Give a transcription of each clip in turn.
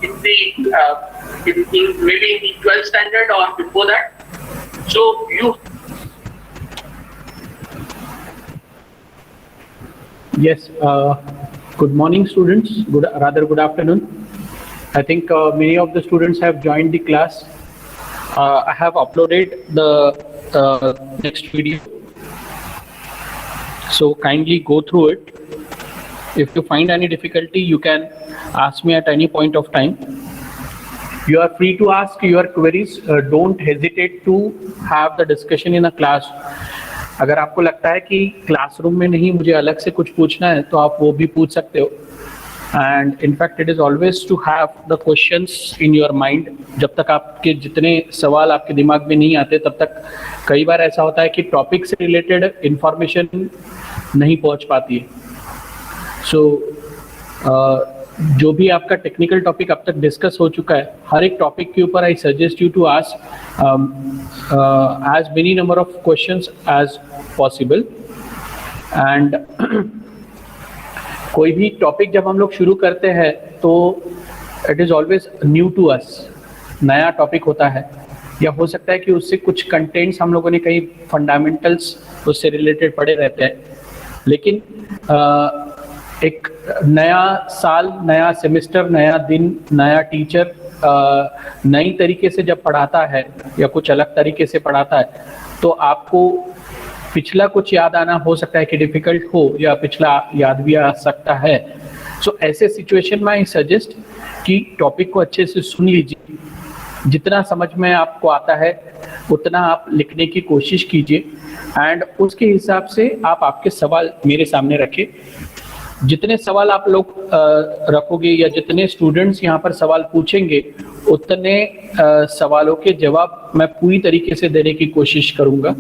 in the in maybe in the 12th standard or before that. So you. Yes. Good morning, students. Good afternoon. I think many of the students have joined the class. I have uploaded the next video, so kindly go through it. If you find any difficulty, you can ask me at any point of time. You are free to ask your queries. Don't hesitate to have the discussion in a class. अगर आपको लगता है कि classroom में नहीं, मुझे अलग से कुछ पूछना है, तो आप वो भी पूछ सकते हो. And in fact, it is always to have the questions in your mind. जब तक आपके जितने सवाल आपके दिमाग में नहीं आते, तब तक कई बार ऐसा होता है कि टॉपिक से रिलेटेड इंफॉर्मेशन नहीं पहुंच पाती है. सो जो भी आपका टेक्निकल टॉपिक अब तक डिस्कस हो चुका है, हर एक टॉपिक के ऊपर I suggest you to ask as many number of questions as possible. And कोई भी टॉपिक जब हम लोग शुरू करते हैं तो it is always new to us, नया टॉपिक होता है, या हो सकता है कि उससे कुछ कंटेंट्स हम लोगों ने कहीं फंडामेंटल्स उससे रिलेटेड पढ़े रहते हैं. लेकिन एक नया साल, नया सेमेस्टर, नया दिन, नया टीचर नई तरीके से जब पढ़ाता है या कुछ अलग तरीके से पढ़ाता है, तो आपको पिछला कुछ याद आना हो सकता है कि डिफिकल्ट हो, या पिछला याद भी आ सकता है. सो ऐसे सिचुएशन में आई सजेस्ट कि टॉपिक को अच्छे से सुन लीजिए. जितना समझ में आपको आता है उतना आप लिखने की कोशिश कीजिए, एंड उसके हिसाब से आप आपके सवाल मेरे सामने रखें. जितने सवाल आप लोग रखोगे या जितने स्टूडेंट्स यहाँ पर सवाल पूछेंगे, उतने सवालों के जवाब मैं पूरी तरीके से देने की कोशिश करूँगा.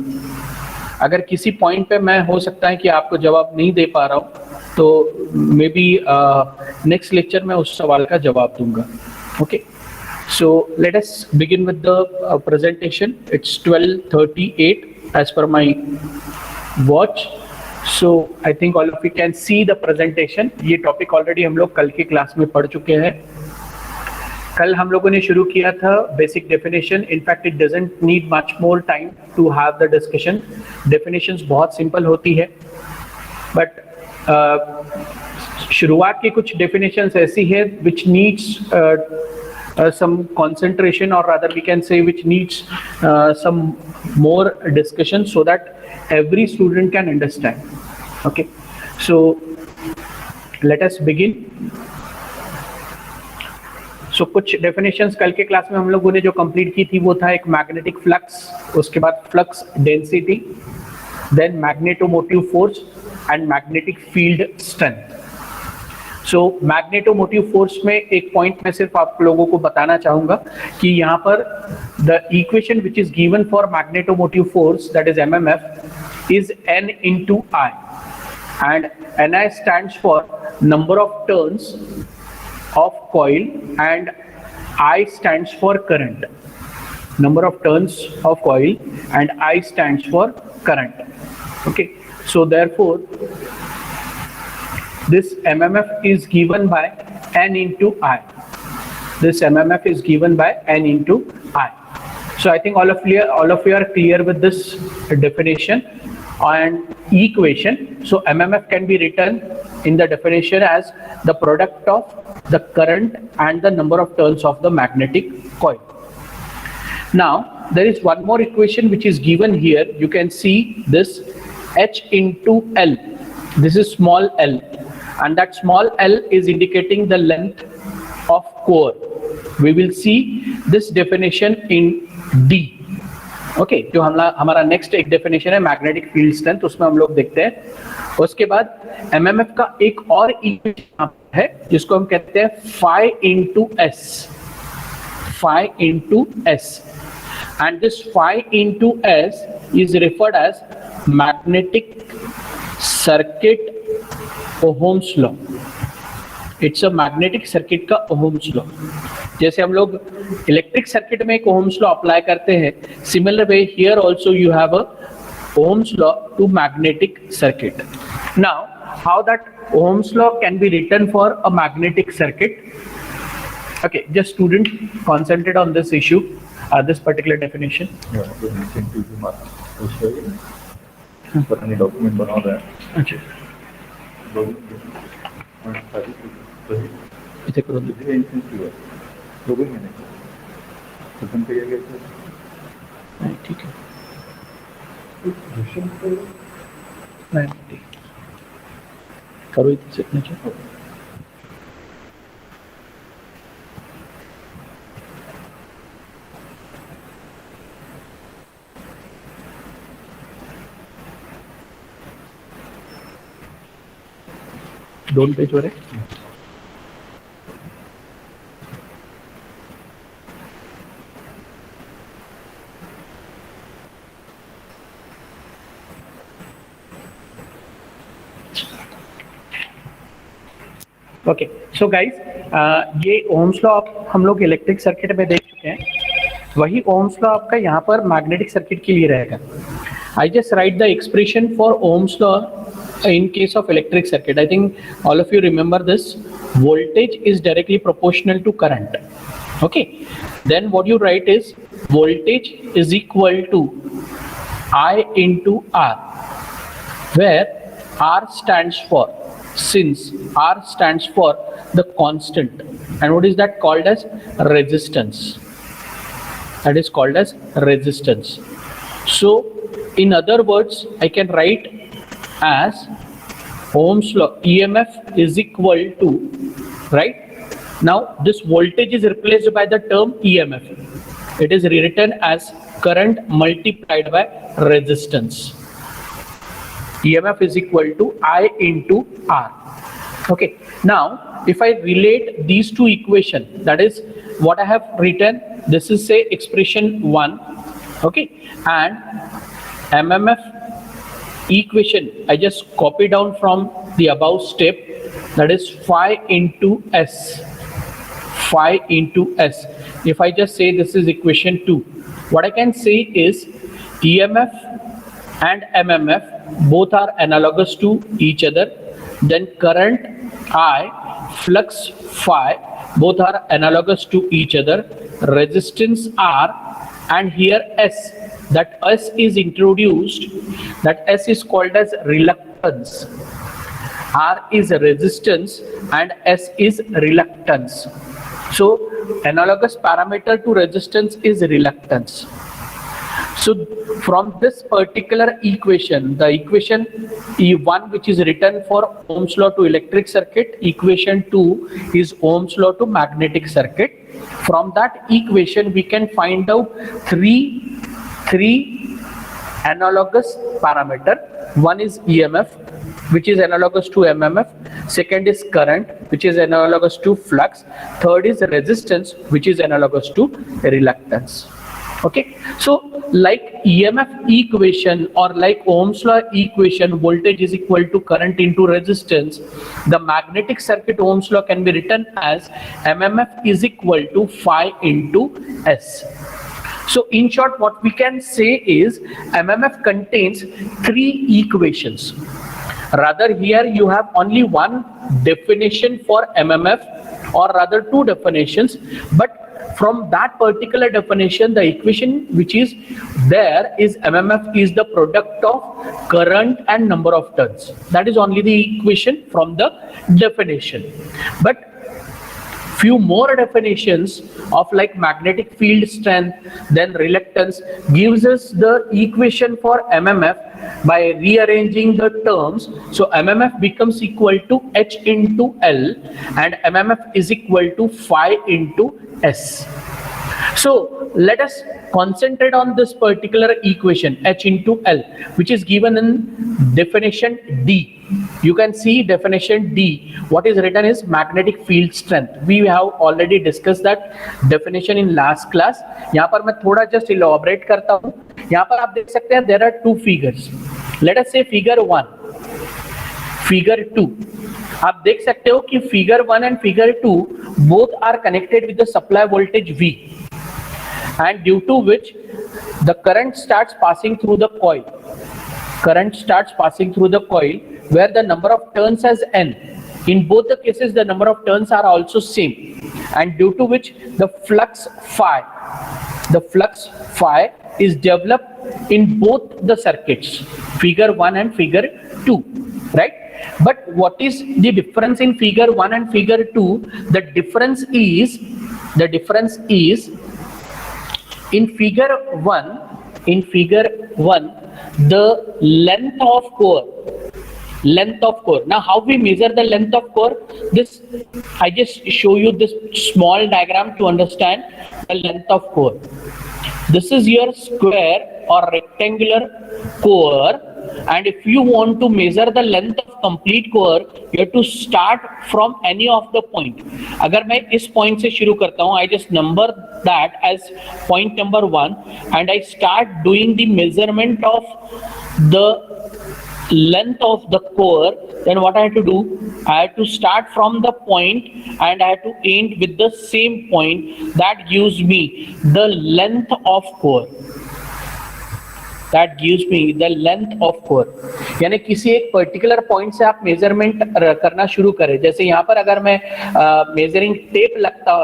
अगर किसी पॉइंट पे मैं हो सकता है कि आपको जवाब नहीं दे पा रहा हूँ, तो मे बी नेक्स्ट लेक्चर में उस सवाल का जवाब दूंगा. Okay, so let us begin with the presentation. It's 12:38 as per my watch. So I think all of you can see the presentation. ये टॉपिक ऑलरेडी हम लोग कल की क्लास में पढ़ चुके हैं. कल हम लोगों ने शुरू किया था basic definition. In fact it doesn't need much more time to have the discussion. Definitions बहुत सिंपल होती है, बट शुरुआत की कुछ डेफिनेशंस ऐसी है which needs some concentration, or rather we can say which needs some more discussion so that every student can understand. Okay, so let us begin. So कुछ definitions कल के क्लास में हम लोगों ने जो कंप्लीट की थी वो था एक मैग्नेटिक फ्लक्स, उसके बाद flux density, then magnetomotive force and magnetic field strength. So magnetomotive force में एक पॉइंट मैं सिर्फ आप लोगों को बताना चाहूंगा कि यहाँ पर the equation which is given for magnetomotive force, that is MMF, is N into I, and Ni stands for number of turns of coil and I stands for current. Number of turns of coil and I stands for current. Okay, so therefore this MMF is given by N into I. This MMF is given by N into I. So I think all of you are clear with this definition and equation. So MMF can be written in the definition as the product of the current and the number of turns of the magnetic coil. Now there is one more equation which is given here. You can see this H into L. This is small l, and that small l is indicating the length of core. We will see this definition in D. Okay, जो हमारा next एक definition है magnetic field strength, उसमें हम लोग देखते हैं. उसके बाद MMF का एक और इक्वेशन है जिसको हम कहते हैं phi into S. Phi into S, and this phi into S is referred as magnetic circuit Ohm's law. It's a magnetic circuit का ओहम्स लॉ. जैसे हम लोग इलेक्ट्रिक सर्किट में एक ओहम्स लॉ अप्लाई करते हैं, similar way here also you have a Ohm's law to magnetic circuit. Now how that Ohm's law can be written for a magnetic circuit? Okay, just student concentrate on this issue, this particular definition. Yeah, तो incentive भी mark उसका ही पता नहीं document बना रहा है अच्छा इसे करो इंसेंटिव है लोगों में नहीं खत्म किया गया नहीं, ठीक है नहीं, ठीक करो इसे सिग्नेचर दोन पेज वर आहे ओके सो गाइस ये ओम्स लॉ हम लोग इलेक्ट्रिक सर्किट में देख चुके हैं, वही ओम्स लॉ आपका यहाँ पर मैग्नेटिक सर्किट के लिए रहेगा. I just right the expression for Ohm's law in case of electric circuit. I think all of you remember this. Voltage is directly proportional to current. Okay, then what you write is voltage is equal to I into R, where R stands for, since R stands for the constant, and what is that called as? Resistance. That is called as resistance. So in other words, I can write as Ohm's law, EMF is equal to, right? Now this voltage is replaced by the term EMF. It is rewritten as current multiplied by resistance. EMF is equal to I into R. Okay, now if I relate these two equations, that is what I have written, this is say expression 1, okay, and MMF equation I just copy down from the above step, that is phi into S. Phi into S. If I just say this is equation 2, what I can say is EMF and MMF both are analogous to each other. Then current I, flux phi, both are analogous to each other. Resistance R, and here S. That S is introduced, that S is called as reluctance. R is resistance and S is reluctance. So analogous parameter to resistance is reluctance. So from this particular equation, the equation E1 which is written for Ohm's law to electric circuit, equation 2 is Ohm's law to magnetic circuit. From that equation we can find out three analogous parameter. One is EMF, which is analogous to MMF. Second is current, which is analogous to flux. Third is resistance, which is analogous to reluctance. Okay, so like EMF equation or like Ohm's law equation, voltage is equal to current into resistance, the magnetic circuit Ohm's law can be written as MMF is equal to phi into S. So in short, what we can say is MMF contains three equations. Rather here you have only one definition for MMF, or rather two definitions, but from that particular definition, the equation which is there is MMF is the product of current and number of turns. That is only the equation from the definition. But few more definitions of like magnetic field strength, then reluctance, gives us the equation for MMF by rearranging the terms. So MMF becomes equal to H into L and MMF is equal to phi into S. So let us concentrate on this particular equation H into L, which is given in definition D. You can see definition D. What is written is magnetic field strength. We have already discussed that definition in last class. यहाँ पर मैं थोड़ा just elaborate करता हूँ. यहाँ पर आप देख सकते हैं there are two figures. Let us say figure 1, figure 2. आप देख सकते हो कि figure 1 and figure 2 both are connected with the supply voltage V, and due to which the current starts passing through the coil. Current starts passing through the coil where the number of turns as N. In both the cases, the number of turns are also same, and due to which the flux phi is developed in both the circuits, figure 1 and figure 2, right? But what is the difference in figure 1 and figure 2? The difference is in figure 1, the length of core. Now, how we measure the length of core? This, I just show you this small diagram to understand the length of core. This is your square or rectangular core, and if you want to measure the length of complete core, you have to start from any of the point. अगर मैं इस point से शुरू करता हूँ, I just number that as point number 1, and I start doing the measurement of the length of the core. Then what I have to do? I have to start from the point and I have to end with the same point. That gives me the length of core. That gives me the length of core. यानी किसी एक particular point से आप measurement करना शुरू करें. जैसे यहाँ पर अगर मैं मेजरिंग टेप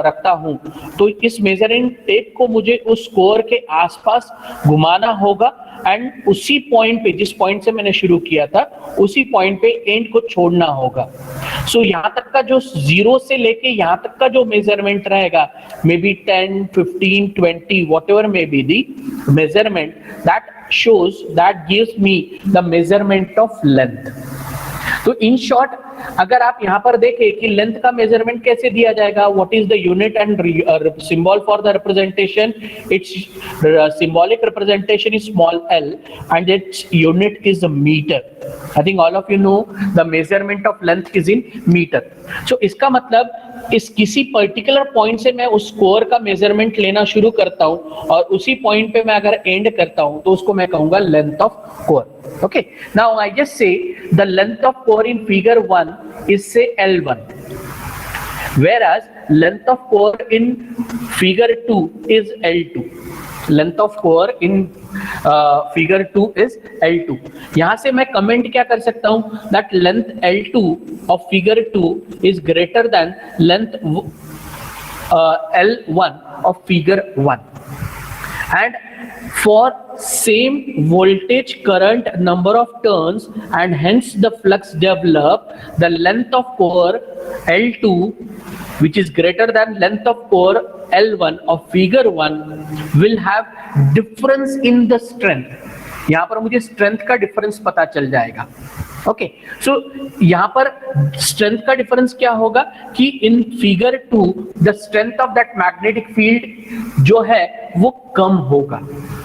रखता हूँ, तो इस मेजरिंग टेप को मुझे उस कोर के आसपास घुमाना होगा, एंड उसी पॉइंट पे, जिस पॉइंट से मैंने शुरू किया था, उसी पॉइंट पे एंड को छोड़ना होगा. सो यहाँ तक का जो 0 से लेके यहाँ तक का जो मेजरमेंट रहेगा, may be 10, 15, 20, whatever may be the measurement, that gives me the measurement of length. तो इन शॉर्ट अगर आप यहाँ पर देखें कि लेंथ का मेजरमेंट कैसे दिया जाएगा, what is the unit and symbol for the representation, it's symbolic representation is small l and its unit is a meter. I think all of you know the measurement of length is in meter. So इसका मतलब इस किसी particular point से मैं उस core का measurement लेना शुरू करता हूं, और उसी पॉइंट पे मैं अगर एंड करता हूं, तो उसको मैं कहूंगा length of core. Okay, now I just say the length of core in figure 1 is say L1, whereas length of core in figure 2 is L2. Length of core in figure 2 is L2. यहाँ से मैं comment क्या कर सकता हूँ, that length L2 of figure 2 is greater than length L1 of figure 1. And for same voltage current number of turns and hence the flux developed, the length of core L2, which is greater than length of core L1 of figure 1, will have difference in the strength. यहाँ पर मुझे strength का difference पता चल जाएगा. Okay, सो यहाँ पर strength का डिफरेंस क्या होगा कि in figure 2 the strength of that magnetic field जो है वो कम होगा.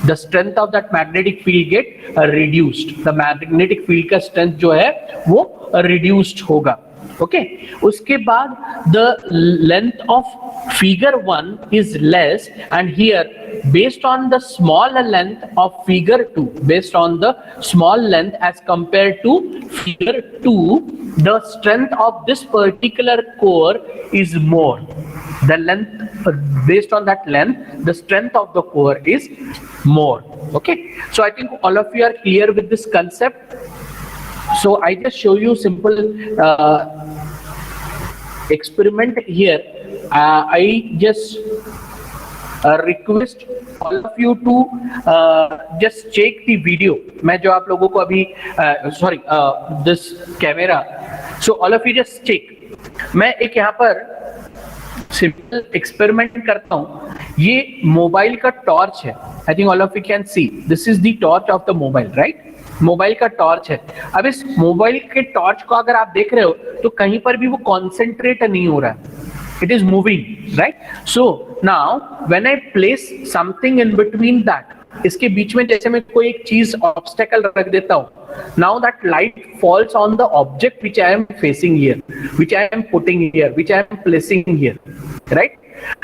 The strength of that magnetic field gate reduced. The magnetic field का स्ट्रेंथ जो है वो रिड्यूस्ड होगा. ओके, उसके बाद the length of figure 1 is less, and here based on the smaller length of figure 2, based on the small length as compared to figure 2, the strength of this particular core is more. The length, based on that length, the strength of the core is more. Okay, so I think all of you are clear with this concept. So I just show you simple experiment here. I just request all of you to just check the video. मैं जो आप लोगों को अभी this camera, so all of you just check. मैं एक यहाँ पर सिंपल एक्सपेरिमेंट करता हूँ. ये मोबाइल का टॉर्च है. I think all of you can see. This is the torch of the mobile, right? Mobile का टॉर्च है. अब इस मोबाइल के टॉर्च को अगर आप देख रहे हो तो कहीं पर भी वो कॉन्सेंट्रेट नहीं हो रहा है. It is moving, right? So now when I place something in between that, इसके बीच में जैसे मैं कोई एक चीज ऑब्स्टेकल रख देता हूँ, now that light falls on the object which I am facing here, which I am putting here, which I am placing here, right?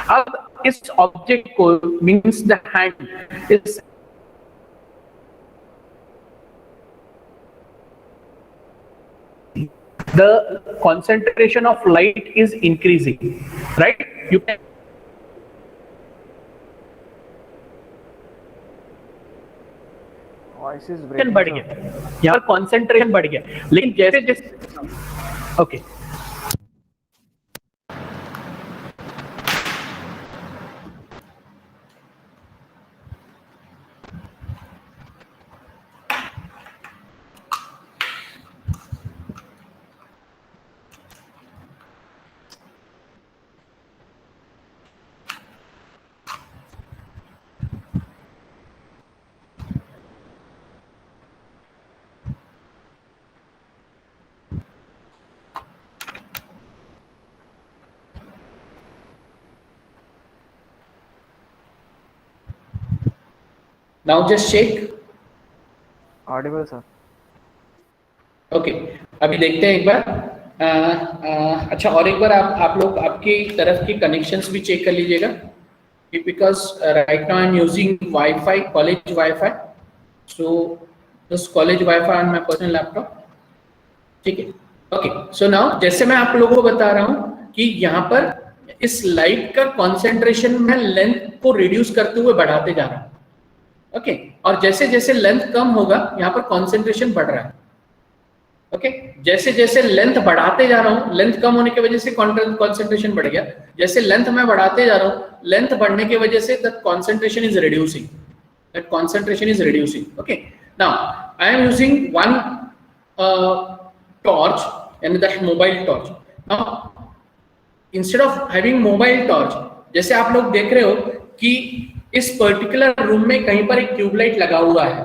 अब इस ऑब्जेक्ट को, means the hand is the concentration of light is increasing, right? You can बढ़ गया, यहाँ पर concentration बढ़ गया, लेकिन जैसे जैसे okay, now just check. Audible sir. Okay, अभी देखते हैं एक बार। अच्छा, और एक बार आप लोग आपकी तरफ की कनेक्शंस भी चेक कर लीजिएगा, because right now I am using wifi, college wifi, so this college wifi on my personal laptop. ठीक है, ओके। सो नाउ जैसे मैं आप लोगों को बता रहा हूं कि यहाँ पर इस लाइट का कॉन्सेंट्रेशन में लेंथ को रिड्यूस करते हुए बढ़ाते जा रहा हूं, ओके। और जैसे जैसे लेंथ कम होगा यहाँ पर कॉन्सेंट्रेशन बढ़ रहा है, ओके। जैसे जैसे लेंथ बढ़ाते जा रहा हूँ, लेंथ कम होने की वजह से कॉन्सेंट्रेशन बढ़ गया, जैसे लेंथ मैं बढ़ाते जा रहा हूँ, लेंथ बढ़ने की वजह say that concentration is reducing, that concentration is reducing, okay. Now I am using one torch and that mobile torch. Now instead of having mobile torch, जैसे आप लोग देख रहे हो कि इस पर्टिकुलर रूम में कहीं पर एक ट्यूबलाइट लगा हुआ है,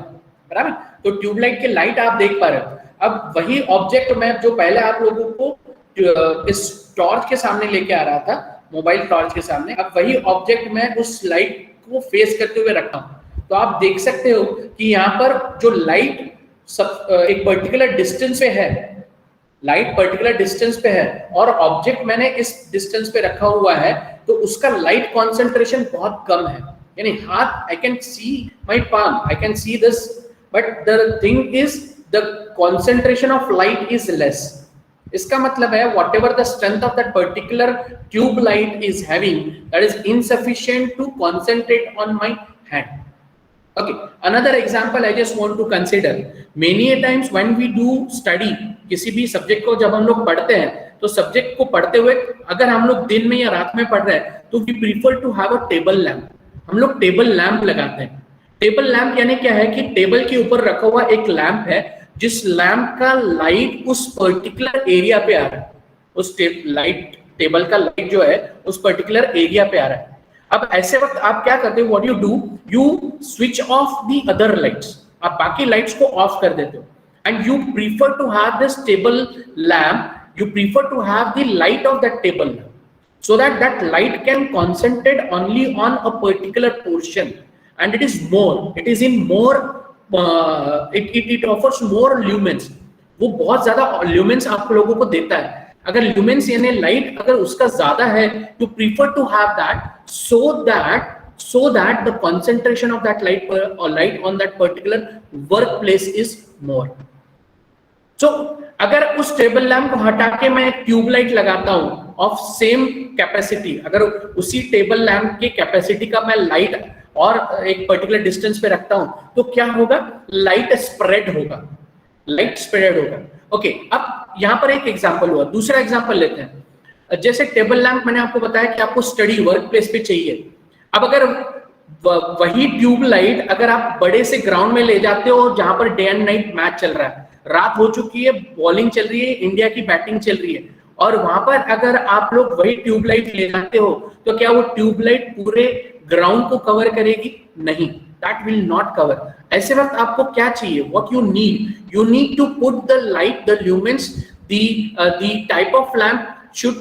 बराबर? तो ट्यूबलाइट की लाइट आप देख पा रहे हो। अब वही ऑब्जेक्ट मैं जो पहले आप लोगों को इस टॉर्च के सामने लेके आ रहा था, मोबाइल टॉर्च के सामने, अब वही ऑब्जेक्ट मैं उस लाइट को फेस करते हुए रखता हूँ। तो आप देख सकते हो कि यहाँ पर जो लाइट एक पर्टिकुलर डिस्टेंस पे है, लाइट पर्टिकुलर डिस्टेंस पे है और ऑब्जेक्ट मैंने इस डिस्टेंस पे रखा हुआ है, तो उसका लाइट कॉन्सेंट्रेशन बहुत कम है। यानी हाथ, I can see my palm, I can see this, but the thing is the concentration of light is less. इसका मतलब है whatever the strength of that particular tube light is having, that is insufficient to concentrate on my hand. Okay, another example I just want to consider. Many a times when we do study, किसी भी subject को जब हम लोग पढ़ते हैं, तो subject को पढ़ते हुए अगर हम लोग दिन में या रात में पढ़ रहे हैं, तो we prefer to have a table lamp. हम लोग टेबल लैंप लगाते हैं। टेबल लैंप यानी क्या है कि टेबल के ऊपर रखा हुआ एक लैंप है, जिस लैंप का लाइट उस पर्टिकुलर एरिया पे आ रहा है, उस लाइट टेबल का लाइट जो है उस पर्टिकुलर एरिया पे आ रहा है। अब ऐसे वक्त आप क्या करते हो, what you do, you switch off the other lights, आप बाकी लाइट्स को ऑफ कर देते हो, and you prefer to have this table lamp, you prefer to have the light off that table lamp, so that light can concentrate only on a particular portion, and it is in more it offers more lumens, वो बहुत ज्यादा lumens आप लोगों को देता है। अगर lumens यानी लाइट अगर उसका ज्यादा है, you prefer to have that so that the concentration of that light or light on that particular workplace is more. So अगर उस टेबल लैम्प को हटा के मैं एक ट्यूबलाइट लगाता हूं ऑफ सेम कैपेसिटी, अगर उसी टेबल लैम्प की कैपेसिटी का मैं लाइट और एक पर्टिकुलर डिस्टेंस पे रखता हूं, तो क्या होगा, लाइट स्प्रेड होगा, लाइट स्प्रेड होगा। ओके, अब यहां पर एक एग्जांपल हुआ, दूसरा एग्जांपल लेते हैं। जैसे टेबल लैम्प मैंने आपको बताया कि आपको स्टडी वर्क प्लेस पे चाहिए। अब अगर वही ट्यूब लाइट अगर आप बड़े से ग्राउंड में ले जाते हो जहां per day and night match चल रहा है, रात हो चुकी है, बॉलिंग चल रही है, इंडिया की बैटिंग चल रही है, और वहां पर अगर आप लोग वही ट्यूबलाइट ले जाते हो, तो क्या वो ट्यूबलाइट पूरे ग्राउंड को कवर करेगी? नहीं, दैट विल नॉट कवर। ऐसे वक्त आपको क्या चाहिए, what you need to put the light, the lumens, the type of lamp should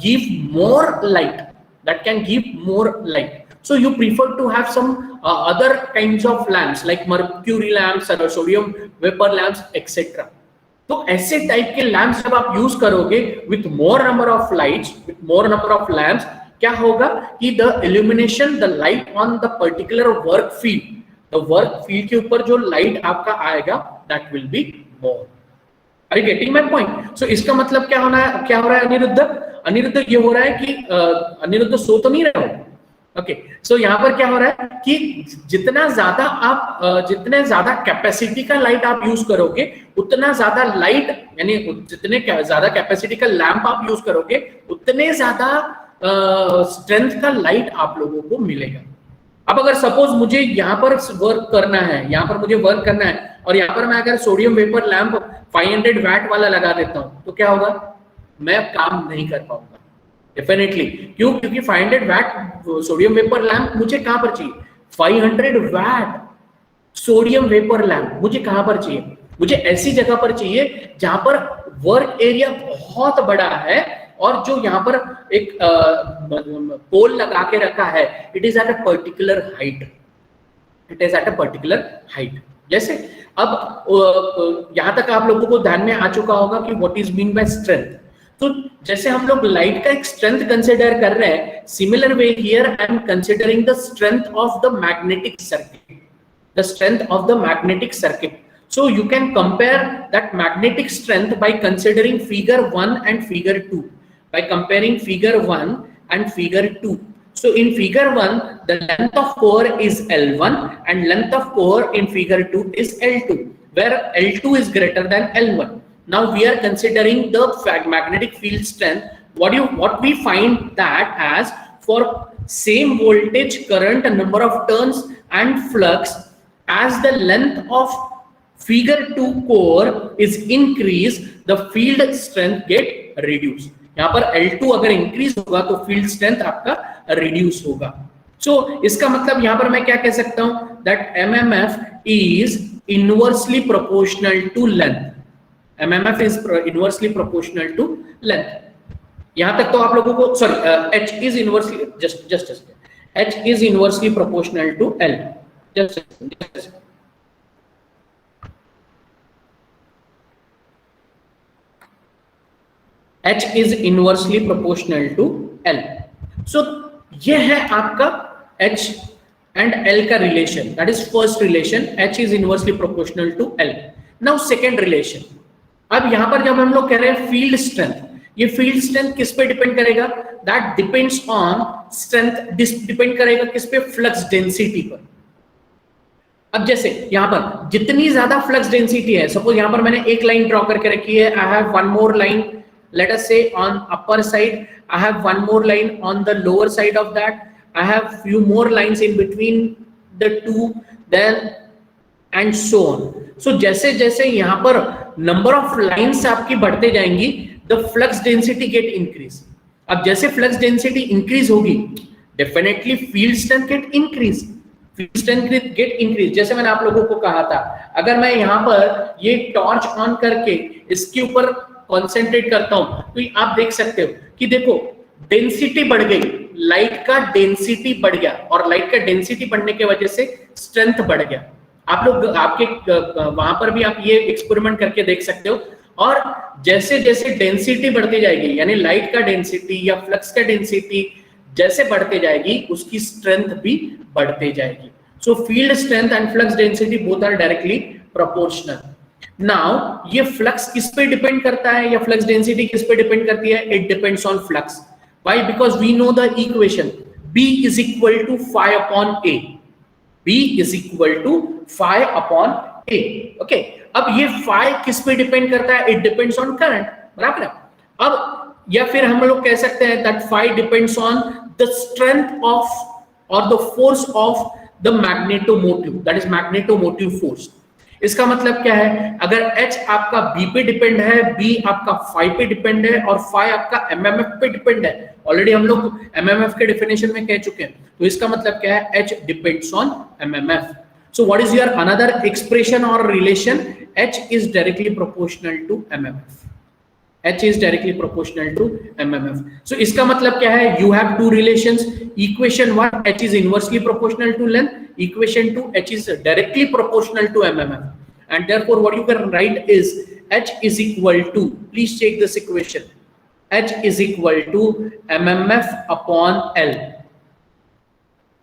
give more light, that can give more light. So you prefer to have some other kinds of lamps like mercury lamps or sodium vapor lamps etc. तो ऐसे type के lamps जब आप use करोगे with more number of lights, with more number of lamps, क्या होगा कि the illumination, the light on the particular work field, the work field के ऊपर जो लाइट आपका आएगा, that will be more. Are you getting my point? So इसका मतलब क्या हो रहा है अनिरुद्ध ये हो रहा है कि अनिरुद्ध सो तो नहीं रहे हो। ओके, सो यहाँ पर क्या हो रहा है कि जितना ज्यादा कैपेसिटी का लाइट आप यूज करोगे, उतना ज्यादा लाइट, यानी जितने ज्यादा कैपेसिटी का लैंप आप यूज करोगे, उतने ज्यादा स्ट्रेंथ का लाइट आप लोगों को मिलेगा। अब अगर सपोज मुझे यहाँ पर वर्क करना है, और यहाँ पर मैं अगर सोडियम वेपर लैंप 500 वैट वाला लगा देता हूँ, तो क्या होगा, मैं काम नहीं कर पाऊंगा डेफिनेटली। क्यों? क्योंकि 500 वैट सोडियम वेपर लैंप मुझे कहां पर चाहिए, 500 वैट सोडियम वेपर लैंप मुझे कहां पर चाहिए, मुझे ऐसी जगह पर चाहिए जहां पर वर्क एरिया बहुत बड़ा है, और जो यहाँ पर एक पोल लगा के रखा है, it is at a particular height, it is at a particular height. जैसे अब यहां तक आप लोगों को ध्यान में आ चुका होगा कि what is mean by strength. तो जैसे हम लोग लाइट का एक स्ट्रेंथ कंसिडर कर रहे हैं, similar way here I am considering the strength of the magnetic circuit, the strength of the magnetic circuit. So you can compare that magnetic strength by considering figure 1 and figure 2, by comparing figure 1 and figure 2. So in figure 1 the length of core is L1 and length of core in figure 2 is L2, where L2 is greater than L1. Now we are considering the magnetic field strength. What we find that as for same voltage, current, number of turns and flux, as the length of figure 2 core is increased, the field strength get reduced. यहाँ पर L2 अगर increase होगा तो field strength आपका reduce होगा। So इसका मतलब यहाँ पर मैं क्या कह सकता हूँ, that MMF is inversely proportional to length. MMF is inversely proportional to length. यहाँ तक तो आप लोगों को H is inversely just H is inversely proportional to L. Just H is inversely proportional to L. So ये है आपका H and L का relation, that is first relation, H is inversely proportional to L. Now second relation, अब यहाँ पर जब हम लोग कह रहे हैं field strength, ये field strength किस पे डिपेंड करेगा, that depends on strength, depend करेगा किस पे, flux density पर। अब जैसे यहाँ पर जितनी ज्यादा फ्लक्स डेंसिटी है, सपोज यहाँ पर मैंने एक लाइन ड्रॉ करके रखी है, I have one more line, let us say on upper side, I have one more line on the lower side of that, I have few more lines in between the two, then and so on. So जैसे जैसे यहाँ पर number of lines आपकी बढ़ते जाएंगी, the flux density gate increase. अब जैसे flux density increase होगी, definitely field strength gate increase, strength gate increase. जैसे मैंने आप लोगों को कहा था, अगर मैं यहाँ पर ये टॉर्च ऑन करके इसके ऊपर कंसंट्रेट करता हूं तो आप देख सकते हो कि देखो डेंसिटी बढ़ गई, लाइट का डेंसिटी बढ़ गया, और लाइट का डेंसिटी बढ़ने के वजह से स्ट्रेंथ बढ़ गया। आप लोग आपके वहां पर भी आप ये एक्सपेरिमेंट करके देख सकते हो। और जैसे जैसे डेंसिटी बढ़ती जाएगी, यानी लाइट का डेंसिटी या फ्लक्स का डेंसिटी जैसे बढ़ते जाएगी, उसकी स्ट्रेंथ भी बढ़ते जाएगी। So field strength and flux density both are directly proportional. Now ये फ्लक्स किस पे डिपेंड करता है या फ्लक्स डेंसिटी किस पे डिपेंड करती है? It depends on flux. Why? Because we know the equation B is equal to phi upon A. B is equal to phi upon A. Okay. अब ये phi किस पे डिपेंड करता है? It depends on current. बराबर है। अब या फिर हम लोग कह सकते हैं that phi depends on the strength of or the force of the magnetomotive, that is magnetomotive force. इसका मतलब क्या है? अगर H आपका B पे डिपेंड है, B आपका phi पे डिपेंड है और phi आपका MMF पे डिपेंड है, ऑलरेडी हम लोग MMF के डेफिनेशन में कह चुके हैं, तो इसका मतलब क्या है? H depends on MMF. So what is your another expression or relation? H is directly proportional to MMF. H is directly proportional to MMF. So इसका मतलब क्या है? You have two relations. Equation 1, H is inversely proportional to length. Equation 2, H is directly proportional to MMF. And therefore, what you can write is H is equal to, please check this equation. H is equal to MMF upon L.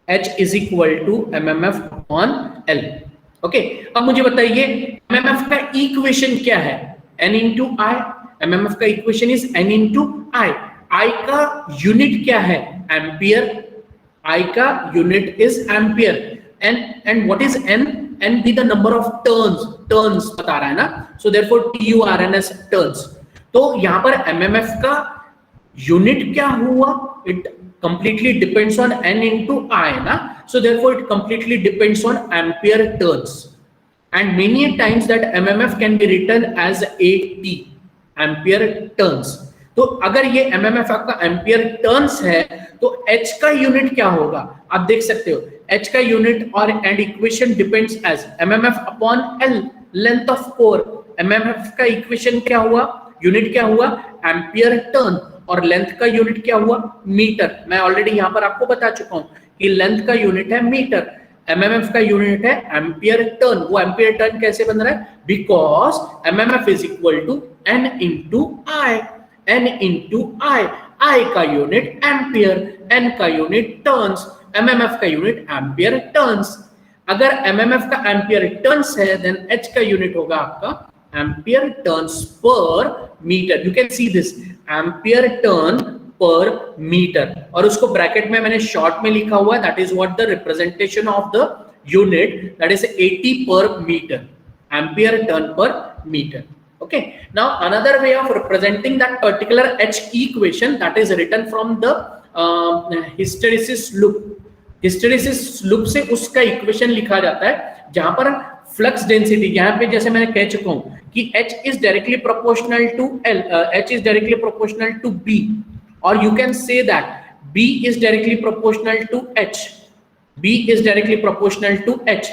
H is equal to MMF upon L. Okay. अब मुझे बताइए MMF का equation क्या है? N into I. MMF का equation is N into I. I का unit क्या है? एम्पियर. I का unit is ampere. And what is N? N be the number of turns बता रहा है ना, so therefore TURNS turns. तो यहाँ पर MMF का यूनिट क्या हुआ? It completely depends on N into I ना, so therefore it completely depends on ampere turns. And many times that MMF can be written as AT. Ampere turns. तो अगर ये MMF आपका एम्पियर टर्न्स है तो H का unit क्या होगा? आप देख सकते हो H का यूनिट और and equation depends as MMF upon L, length of core. MMF का इक्वेशन क्या हुआ? यूनिट क्या हुआ? Ampere turn. और लेंथ का यूनिट क्या हुआ? मीटर। मैं ऑलरेडी यहाँ पर आपको बता चुका हूँ कि लेंथ का यूनिट है मीटर। MMF का यूनिट है एम्पियर टर्न। वो एम्पियर टर्न कैसे बन रहा है? Because MMF is equal to N into I. N into I, I का यूनिट एम्पियर, N का यूनिट टर्न्स, MMF का यूनिट एम्पियर टर्न्स। अगर MMF का एम्पियर टर्न्स है देन H का यूनिट होगा आपका ampere turns per metre. You can see this, ampere turn per metre, और उसको ब्रैकेट में मैंने शॉर्ट में लिखा हुआ है, that is what the representation of the unit, that is 80 पर metre, ampere turn per metre. Okay, now another way of representing that particular H equation, that is written from the hysteresis loop. Hysteresis loop से उसका equation लिखा जाता है जहां पर flux density, यहाँ पे जैसे मैंने कह चुका हूं कि H is directly proportional to L, H is directly proportional to B, or you can say that B is directly proportional to H. B is directly proportional to H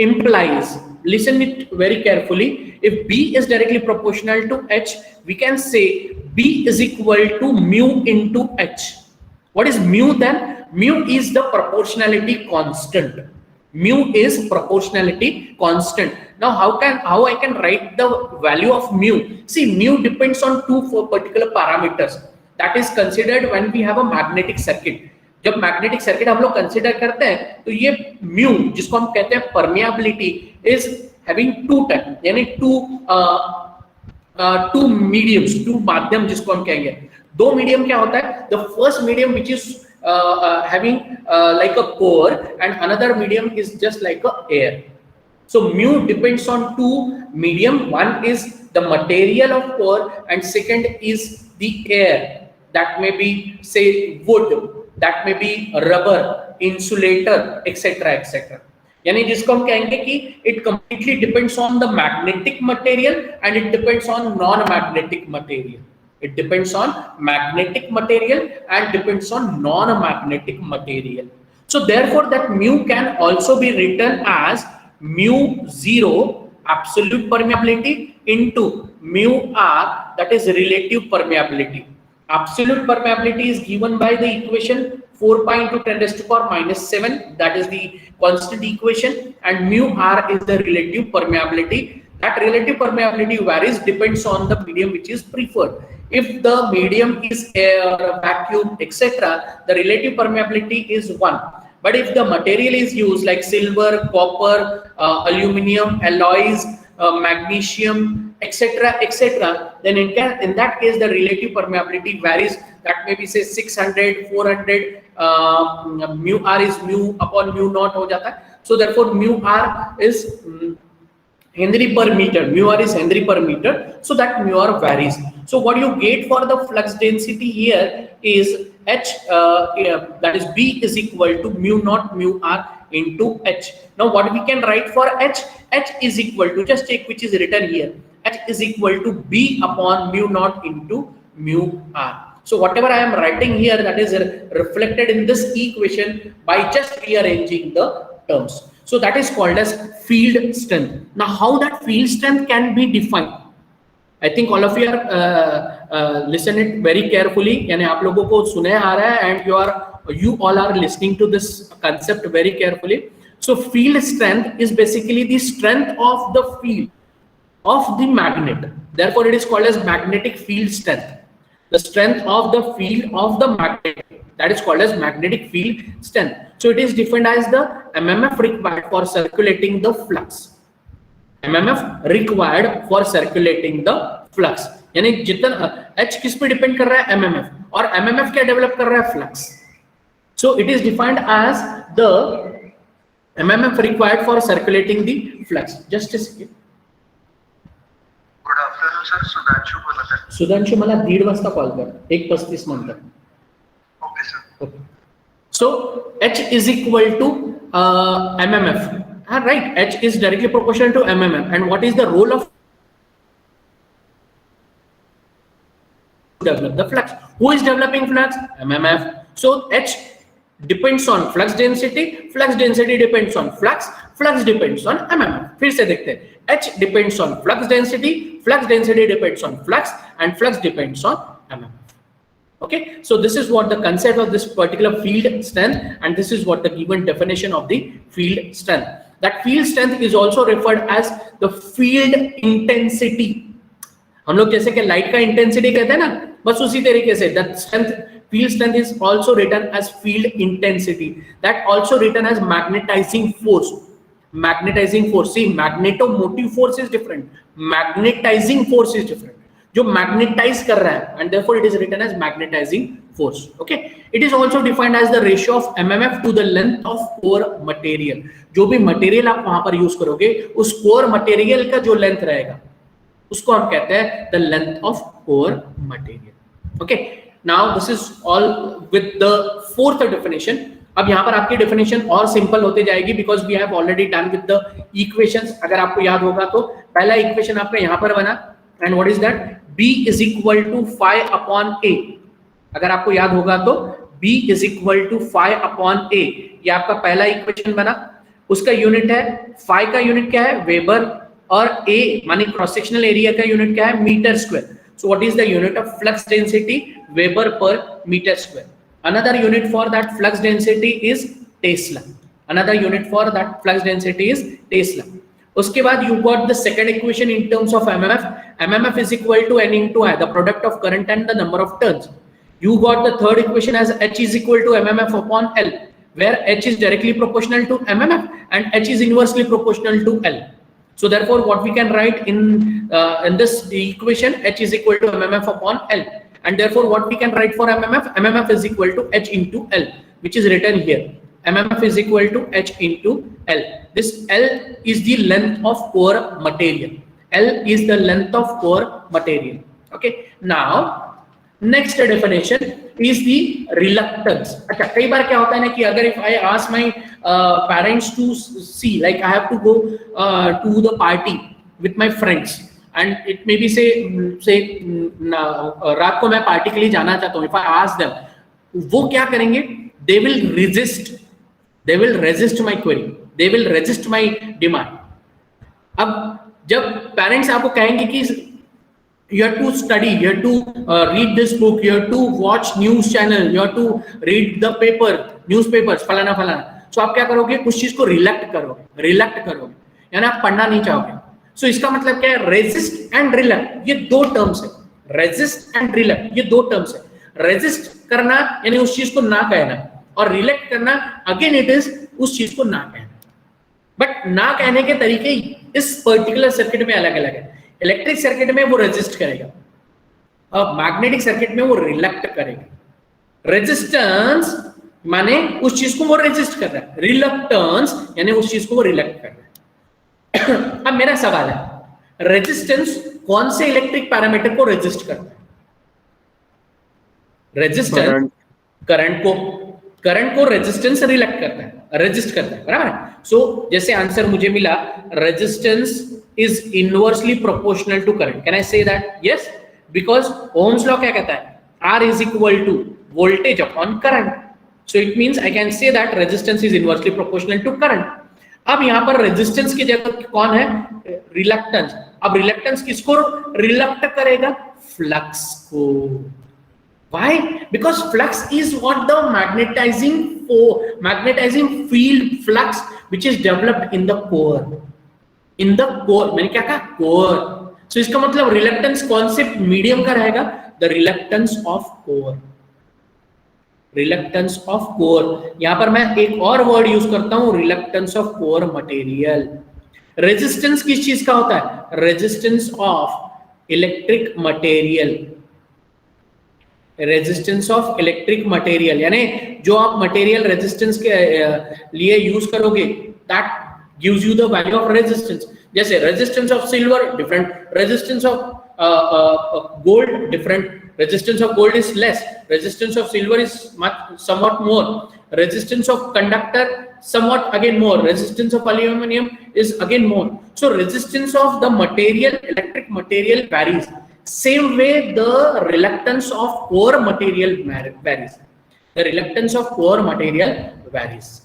implies, listen it very carefully, if B is directly proportional to H, we can say B is equal to mu into H. What is mu then? Mu is the proportionality constant. Mu is proportionality constant. Now how I can write the value of mu? See, mu depends on two particular parameters that is considered when we have a magnetic circuit. जब magnetic circuit हम लोग consider करते हैं तो ये mu, जिसको हम कहते हैं permeability, is having two type, यानी टू मीडियम्स, टू माध्यम जिसको हम कहेंगे। दो मीडियम क्या होता है? The first medium which is having like a core and another medium is just like a air. So mu depends on two medium. One is the material of core and second is the air. That may be say wood, that may be rubber, insulator, etc. etc. यानी जिसको हम कहेंगे कि it completely depends on the magnetic material and it depends on non-magnetic material. It depends on magnetic material and depends on non-magnetic material. So therefore that mu can also be written as mu zero absolute permeability into mu r, that is relative permeability. Absolute permeability is given by the equation 4 pi into 10 raised to power minus 7, that is the constant equation, and mu r is the relative permeability. That relative permeability varies, depends on the medium which is preferred. If the medium is air, vacuum, etc., the relative permeability is 1. But if the material is used like silver, copper, aluminum, alloys, magnesium, etc., etc., then in that case the relative permeability varies. That may be say 600, 400, mu r is mu upon mu naught हो जाता है. So therefore mu r is Henry per meter. Mu r is Henry per meter. So that mu r varies. So what you get for the flux density here is H, that is B is equal to mu naught mu r into H. Now what we can write for H? H is equal to, just take which is written here, H is equal to B upon mu naught into mu r. So whatever I am writing here, that is reflected in this equation by just rearranging the terms. So that is called as field strength. Now how that field strength can be defined? I think all of you are listen it very carefully. यानी आप लोगों को सुने आ रहा है and you all are listening to this concept very carefully. So field strength is basically the strength of the field of the magnet. Therefore, it is called as magnetic field strength. The strength of the field of the magnet, that is called as magnetic field strength. So it is defined as the MMF required for circulating the flux. MMF required for circulating the flux. यानी जितना H किस पे depend कर रहा है? MMF. और MMF क्या develop कर रहा है? Flux. So it is defined as the MMF required for circulating the flux. Just a second. Good afternoon, sir. Sudhanshu बोलत आहे. सुधांशु मला 1:30 वाजता कॉल कर. 1:35 नंतर. Okay, sir. Okay. So H is equal to MMF. Right. H is directly proportional to MMF. And what is the role of develop the flux? Who is developing flux? MMF. So H depends on flux density. Flux density depends on flux. Flux depends on MMF. फिर से देखते हैं. H depends on flux density. Flux density depends on flux, and flux depends on MMF. Okay, so this is what the concept of this particular field strength, and this is what the given definition of the field strength. That field strength is also referred as the field intensity. हम लोग जैसे कि light का intensity कहते हैं ना, बस उसी तरीके से that strength, field strength is also written as field intensity. That also written as magnetizing force. Magnetizing force. See, magnetomotive force is different. Magnetizing force is different. जो मैग्नेटाइज कर रहा है, and therefore it is written as magnetizing force. Okay, it is also defined as the ratio of mmf to the length of core material. जो भी material आप वहां पर use करोगे, उस कोर मटेरियल का जो लेंथ रहेगा उसको हम कहते हैं the length of core material. Okay, now this is all with the fourth definition. अब यहाँ पर आपकी डेफिनेशन और सिंपल होते जाएगी because we have already done with the equations. अगर आपको याद होगा तो पहला इक्वेशन आपका यहाँ पर बना, and what is that? B is equal to phi upon A. अगर आपको याद होगा तो B is equal to phi upon A. ये आपका पहला इक्वेशन बना, उसका यूनिट है phi का यूनिट क्या है वेबर, और A माने क्रॉस सेक्शनल एरिया का यूनिट क्या है metre square. So what is the unit of flux density? Weber per meter square. Another unit for that flux density is Tesla. Another unit for that flux density is Tesla. उसके बाद you got the second equation in terms of mmf. mmf is equal to n into I, the product of current and the number of turns. You got the third equation as h is equal to mmf upon L, where h is directly proportional to mmf and h is inversely proportional to L. So therefore what we can write in this equation, h is equal to mmf upon L, and therefore what we can write for mmf is equal to h into L, which is written here. mmf is equal to h into L. This L is the length of core material. L is the length of core material. Okay, now next definition is the reluctance. अच्छा, कई बार क्या होता है ना कि अगर if I ask my parents to see, like I have to go to the party with my friends, and it may be say रात को मैं पार्टी के लिए जाना चाहता हूँ. If I ask them, वो क्या करेंगे? They will resist. They will resist my query. They will resist my demand. अब जब पेरेंट्स आपको कहेंगे कि you have to study, you have to read this book, you have to watch news channel, you have to read the paper, newspapers, फलाना फलाना, so आप क्या करोगे? उस चीज को रिलक्ट करोगे, यानी आप पढ़ना नहीं चाहोगे. So इसका मतलब क्या है? रेजिस्ट एंड रिलक्ट, ये दो टर्म्स है. रेजिस्ट एंड रिलक्ट, ये दो टर्म्स है. रेजिस्ट करना यानी उस चीज को ना कहना, और रिलेक्ट करना अगेन इट इज उस चीज को ना कहना. बट ना कहने के तरीके इस पर्टिकुलर सर्किट में अलग अलग है. इलेक्ट्रिक सर्किट में वो रेजिस्ट करेगा, और मैग्नेटिक सर्किट में वो रिलक्ट करेगा. रेजिस्टेंस माने उस चीज को वो रेजिस्ट कर रहा है, रिलक्टेंस यानी उस चीज को वो रिलक्ट कर रहा है. अब मेरा सवाल है, रेजिस्टेंस कौन से इलेक्ट्रिक पैरामीटर को रेजिस्ट करता है? रेजिस्टेंस करंट को रेजिस्टेंस रिलक्ट करता है, रेजिस्ट करता है, बराबर. सो जैसे आंसर मुझे मिला, resistance is inversely proportional to current. Can I say that? Yes, because Ohm's law क्या कहता है? R is equal to voltage upon current. So it means I can say that resistance is inversely proportional to current. अब यहाँ पर resistance की जगह कौन है? Reluctance. अब reluctance किसको रिलक्ट करेगा? Flux को. Why? Because flux is what the magnetizing field flux which is developed in the core. In the core, मैंने क्या कहा? कोर. सो इसका मतलब रिलक्टेंस कौन से मीडियम का रहेगा? The reluctance of core. Reluctance of core. यहां पर मैं एक और वर्ड यूज करता हूं, reluctance of core material. Resistance किस चीज का होता है? Resistance of electric material. Resistance of electric material यानी जो आप मटेरियल रेजिस्टेंस के लिए यूज करोगे, that gives you the value of resistance. जैसे resistance of silver different, resistance of gold different. Resistance of gold is less, resistance of silver is somewhat more, resistance of conductor somewhat again more, resistance of aluminum is again more. So resistance of the material, electric material varies. Same way the reluctance of core material varies. The reluctance of core material varies.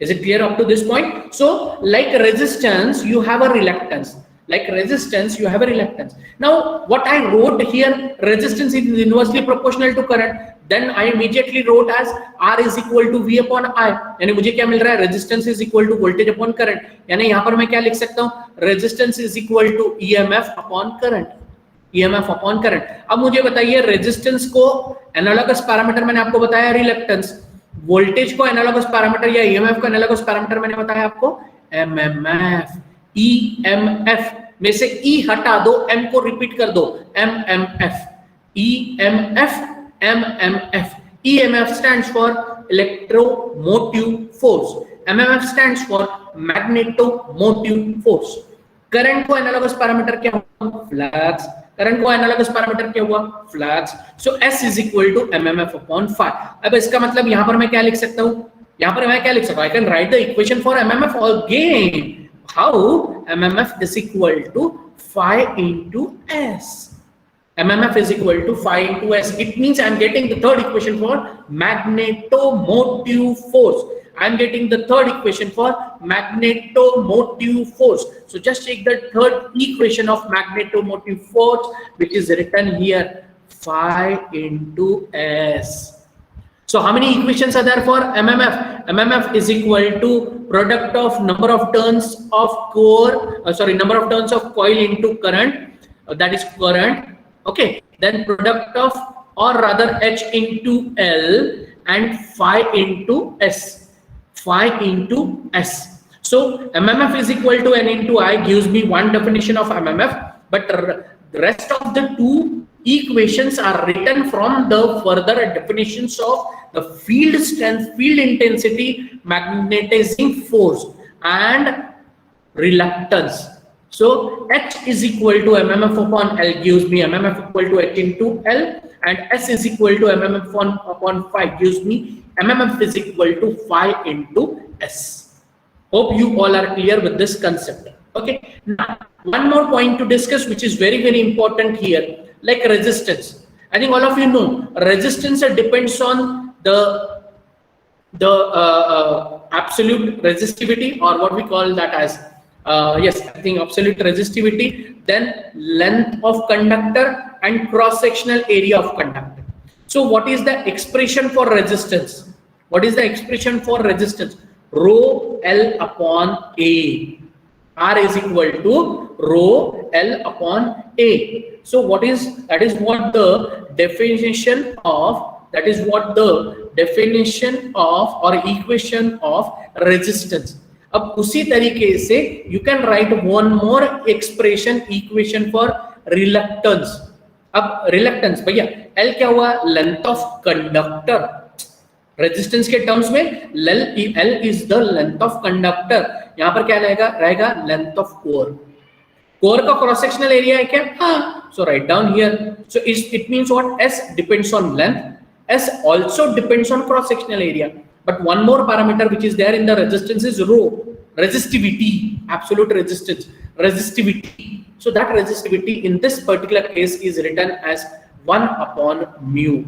Is it clear up to this point? So like resistance, you have a reluctance. Like resistance, you have a reluctance. Now, what I wrote here, resistance is inversely proportional to current. Then I immediately wrote as R is equal to V upon I. यानी मुझे क्या मिल रहा है? Resistance is equal to voltage upon current. यानी यहाँ पर मैं क्या लिख सकता हूँ? Resistance is equal to EMF upon current. EMF upon current. अब मुझे बताइए, रेजिस्टेंस को एनालॉगस पैरामीटर मैंने आपको बताया रिलक्टेंस, वोल्टेज को एनालॉगस पैरामीटर या EMF को एनालॉगस पैरामीटर मैंने बताया आपको MMF. EMF में से E हटा दो, M को रिपीट कर दो, MMF. EMF, MMF. EMF stands for electromotive force. MMF stands for magnetomotive force. Current को एनालॉगस पैरामीटर क्या हुआ? फ्लक्स. करंट को एनालॉगस पैरामीटर क्या हुआ? Flux. So S is equal to MMF upon phi. अब इसका मतलब यहां पर मैं क्या लिख सकता हूं? यहां पर मैं क्या लिख सकता हूं? I can write the equation for MMF again. How? MMF is equal to phi into S. MMF is equal to phi into S. It means I'm getting the third equation for magnetomotive force. I'm getting the third equation for magnetomotive force. So just take the third equation of magnetomotive force, which is written here, phi into S. So how many equations are there for MMF? MMF is equal to product of number of turns of number of turns of coil into current, that is current. Okay, then product of, or rather H into L and phi into S. Phi into S. So MMF is equal to N into I gives me one definition of MMF, but the rest of the two equations are written from the further definitions of the field strength, field intensity, magnetizing force and reluctance. So H is equal to MMF upon L gives me MMF equal to H into L, and S is equal to MMF upon phi gives me MMF is equal to phi into S. Hope you all are clear with this concept. Okay. Now, one more point to discuss, which is very, very important here, like resistance. I think all of you know resistance depends on the absolute resistivity, or what we call that as yes, I think absolute resistivity, then length of conductor and cross-sectional area of conductor. So what is the expression for resistance? What is the expression for resistance? Rho L upon A. R is equal to rho L upon A. So what is, that is what the definition of, that is what the definition of or equation of resistance. अब उसी तरीके से you can write one more expression equation for reluctance. अब reluctance भैया L क्या हुआ? Length of conductor. Resistance के terms में L is the length of conductor. यहाँ पर क्या रहेगा length of core. Core का cross sectional area है क्या? हाँ. So write down here. So it means what? S depends on length. S also depends on cross sectional area. But one more parameter which is there in the resistance is rho. Resistivity, absolute resistance, resistivity. So that resistivity in this particular case is written as 1 upon mu.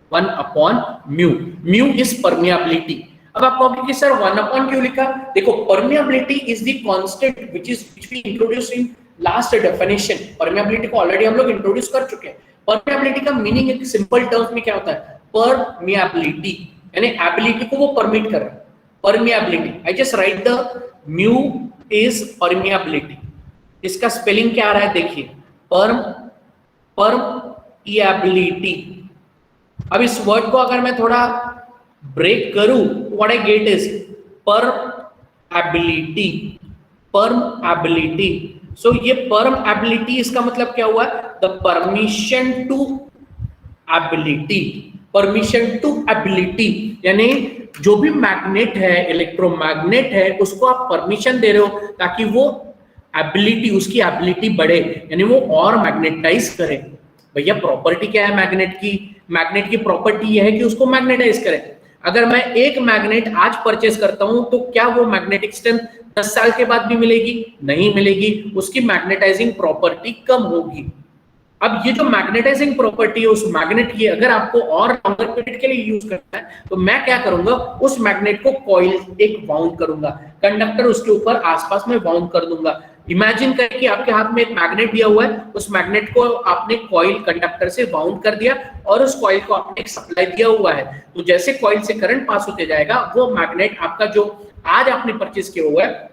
1 upon mu. Mu is permeability. अब आप कहोगे कि sir 1 upon क्यों लिखा? देखो, permeability is the constant which we introduced in last definition. Permeability को already हम लोग introduce कर चुके हैं. Permeability का meaning एक simple terms में क्या होता है? Permeability, यानी ability को वो permit कर रहा है. Permeability. I just write the mu is permeability. इसका spelling क्या आ रहा है देखिए. Permeability. अब इस वर्ड को अगर मैं थोड़ा ब्रेक करूं, what I get is permeability. Permeability. So ये permeability इसका मतलब क्या हुआ? The permission to ability. Permission to ability यानी जो भी मैग्नेट है, इलेक्ट्रोमैग्नेट है, उसको आप परमिशन दे रहे हो ताकि वो एबिलिटी, उसकी एबिलिटी बढ़े, यानी वो और मैग्नेटाइज करे. भैया प्रॉपर्टी क्या है मैग्नेट की? मैग्नेट की प्रॉपर्टी यह है कि उसको मैग्नेटाइज करे. अगर मैं एक मैग्नेट आज परचेस करता हूं तो क्या वो मैग्नेटिक स्ट्रेंथ 10 साल के बाद भी मिलेगी? नहीं मिलेगी. उसकी मैग्नेटाइजिंग प्रॉपर्टी कम होगी. अब ये जो मैग्नेटाइजिंग प्रॉपर्टी है उस मैग्नेट की, अगर आपको और लॉन्गर पीरियड के लिए यूज करना है तो मैं क्या करूंगा, उस मैग्नेट को कॉइल एक वाउंड करूंगा, कंडक्टर उसके ऊपर आसपास में वाउंड कर दूंगा. इमेजिन करें कि आपके हाथ में एक मैग्नेट दिया हुआ है, उस मैग्नेट को आपने कॉइल कंडक्टर से बाउंड कर दिया और उस कॉइल को आपने एक सप्लाई दिया हुआ है, तो जैसे कॉइल से करंट पास होते जाएगा वो मैग्नेट आपका जो आज आपने परचेज किया हुआ है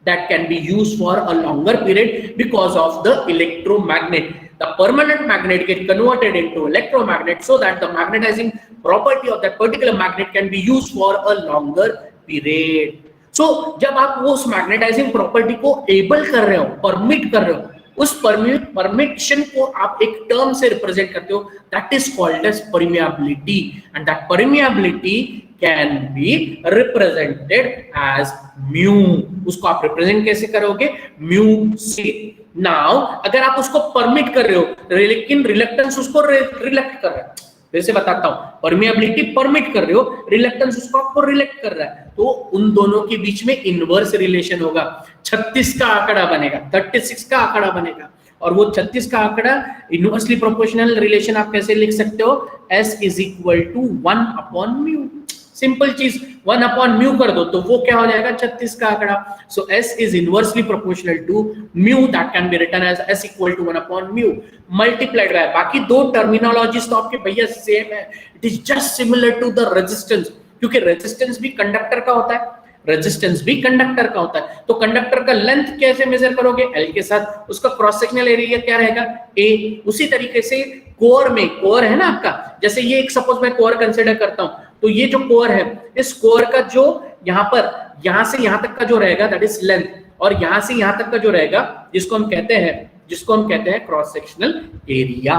that can be used for a longer period because of the electromagnet. The permanent magnet get converted into electromagnet so that the magnetizing property of that particular magnet can be used for a longer period. So जब आप वो उस magnetising property को able कर रहे हो, permit कर रहे हो, उस परमिशन को आप एक टर्म से रिप्रेजेंट करते हो, that is called as permeability, and that permeability can be represented as mu. उसको आप रिप्रेजेंट कैसे करोगे? म्यू से. नाउ अगर आप उसको परमिट कर रहे हो लेकिन रिलक्टेंस उसको रिलेक्ट कर रहा है, वैसे बताता हूं, परमिएबिलिटी परमिट कर रहे हो, रिलक्टेंस उसको आपको रिलेक्ट कर रहा है, तो उन दोनों के बीच में इनवर्स रिलेशन होगा. 36 का आंकड़ा बनेगा, 36 का आंकड़ा बनेगा, और वो 36 का आंकड़ा इनवर्सली प्रोपोर्शनल रिलेशन आप कैसे लिख सकते हो? S is equal to 1 upon mu. Simple चीज, 1 upon mu कर दो तो वो क्या हो जाएगा? 36 का आंकड़ा. So S is inversely proportional to mu, that can be written as S equal to 1 upon mu multiplied by. बाकी दो टर्मिनोलॉजीज तो आपके भैया सेम है. It is just similar to the resistance, क्योंकि रेजिस्टेंस भी कंडक्टर का होता है, रेजिस्टेंस भी कंडक्टर का होता है. तो कंडक्टर का लेंथ कैसे मेजर करोगे? L के साथ. उसका क्रॉस सेक्शनल एरिया क्या रहेगा? A. उसी तरीके से कोर में, कोर है ना आपका, जैसे ये एक सपोज मैं कोर कंसीडर करता हूं, तो ये जो कोर है, इस कोर का जो यहाँ पर, यहां से यहां तक का जो रहेगा दैट इज लेंथ, और यहां से यहां तक का जो रहेगा जिसको हम कहते हैं cross sectional area.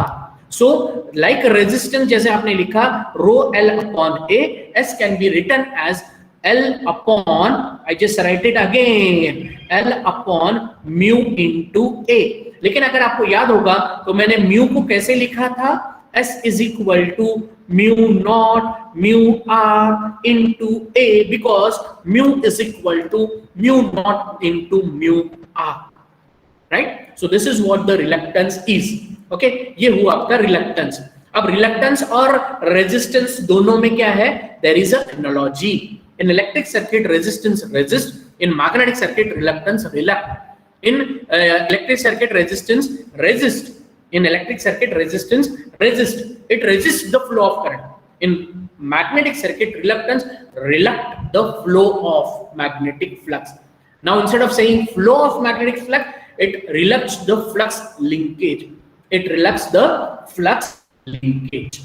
So like resistance जैसे आपने लिखा रो L upon A, S can be written as L upon, I just write it again, L upon mu into A. लेकिन अगर आपको याद होगा तो मैंने mu को कैसे लिखा था? S is equal to mu naught mu r into A, because mu is equal to mu naught into mu r, right? So this is what the reluctance is. Okay, ये हुआ आपका reluctance. अब reluctance और resistance दोनों में क्या है? There is a analogy. In electric circuit, resistance resist. In magnetic circuit, reluctance reluct. In electric circuit, resistance resist. In electric circuit, resistance resist. It resists the flow of current. In magnetic circuit, reluctance reluct the flow of magnetic flux. Now instead of saying flow of magnetic flux, it relucts the flux linkage. It relucts the flux linkage.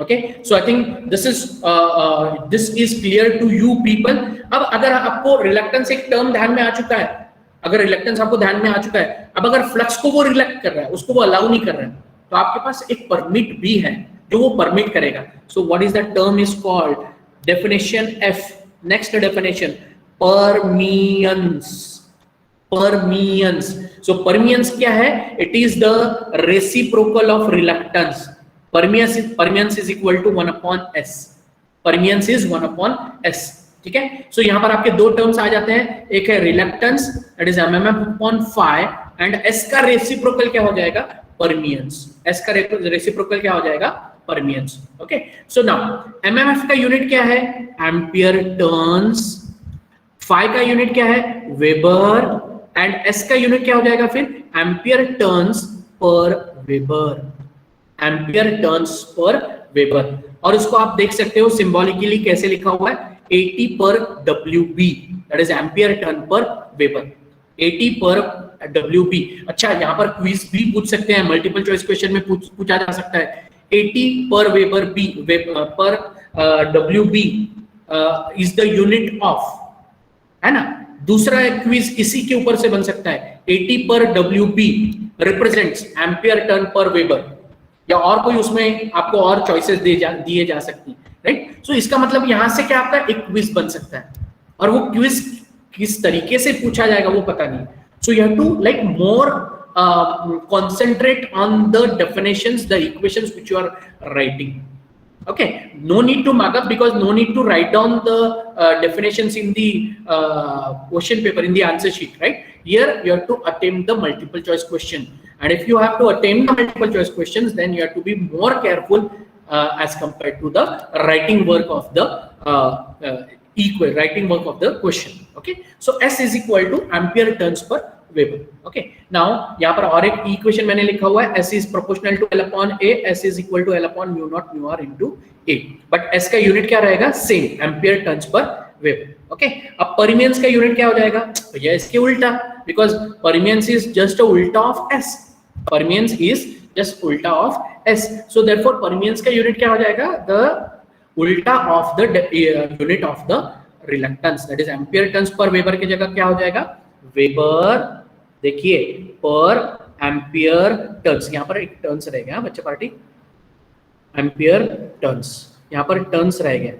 Okay, so I think this is clear to you people. अब अगर आपको reluctance एक term ध्यान में आ चुका है, अगर reluctance आपको ध्यान में आ चुका है, अब अगर फ्लक्स को वो रिलेक्ट कर रहा है, उसको वो अलाउ नहीं कर रहा है, तो आपके पास एक परमिट भी है जो वो परमिट करेगा. So what is the term is called? Definition F. Next definition, permeance. Permeance. So permeance क्या है? It is the reciprocal of reluctance. Permeance is equal to 1 upon S. Permeance is 1 upon S. ठीक है. सो यहां पर आपके दो terms आ जाते हैं, एक है reluctance that is MMF upon phi, and S का रेसिप्रोकल क्या हो जाएगा? परमियंस. S का रेसिप्रोकल क्या हो जाएगा? परमियंस. ओके, सो नाउ MMF का यूनिट क्या है? Ampere turns. phi का यूनिट क्या है? वेबर. एंड S का यूनिट क्या हो जाएगा फिर? एम्पियर टर्न्स पर वेबर. एम्पियर टर्न्स पर वेबर. और इसको आप देख सकते हो सिंबॉलिकली कैसे लिखा हुआ है? 80 per WB, that is ampere turn per Weber. 80 per WB. अच्छा, यहाँ पर क्विज भी पूछ सकते हैं, मल्टीपल चॉइस क्वेश्चन में पूछा जा सकता है. 80 per Weber B per WB is the unit of, है ना. दूसरा क्विज इसी के ऊपर से बन सकता है. 80 per WB represents ampere turn per Weber, या और कोई उसमें आपको और चॉइसेस दिए जा सकती हैं, राइट. सो इसका मतलब यहां से क्या आपका एक क्विज बन सकता है, और वो क्विज किस तरीके से पूछा जाएगा वो पता नहीं. So you have to like more concentrate on the definitions, the equations which you are writing. Okay, no need to mark up, because no need to write down the definitions in the question paper, in the answer sheet, right? Here you have to attempt the multiple choice question, and if you have to attempt the multiple choice questions, then you have to be more careful as compared to the writing work of the equal writing work of the question. Okay, so S is equal to ampere turns per Weber. Okay, now यहाँ पर और एक equation मैंने लिखा हुआ है, S is proportional to L upon A, S is equal to L upon mu naught mu R into A. But S का unit क्या रहेगा? Same, ampere turns per Weber. Okay, अब permeance का यूनिट क्या हो जाएगा? भैया इसके उल्टा, because permeance is just a उल्टा of S. Permeance is just उल्टा of S. So therefore permeance का यूनिट क्या हो जाएगा? The उल्टा of the unit of the reluctance, that is ampere turns per Weber की जगह क्या हो जाएगा? Weber, देखिए पर एम्पियर टर्न्स, यहाँ पर एक टर्न्स रह गया बच्चे पार्टी, एम्पियर टर्न्स, यहाँ पर टर्न्स रह गया,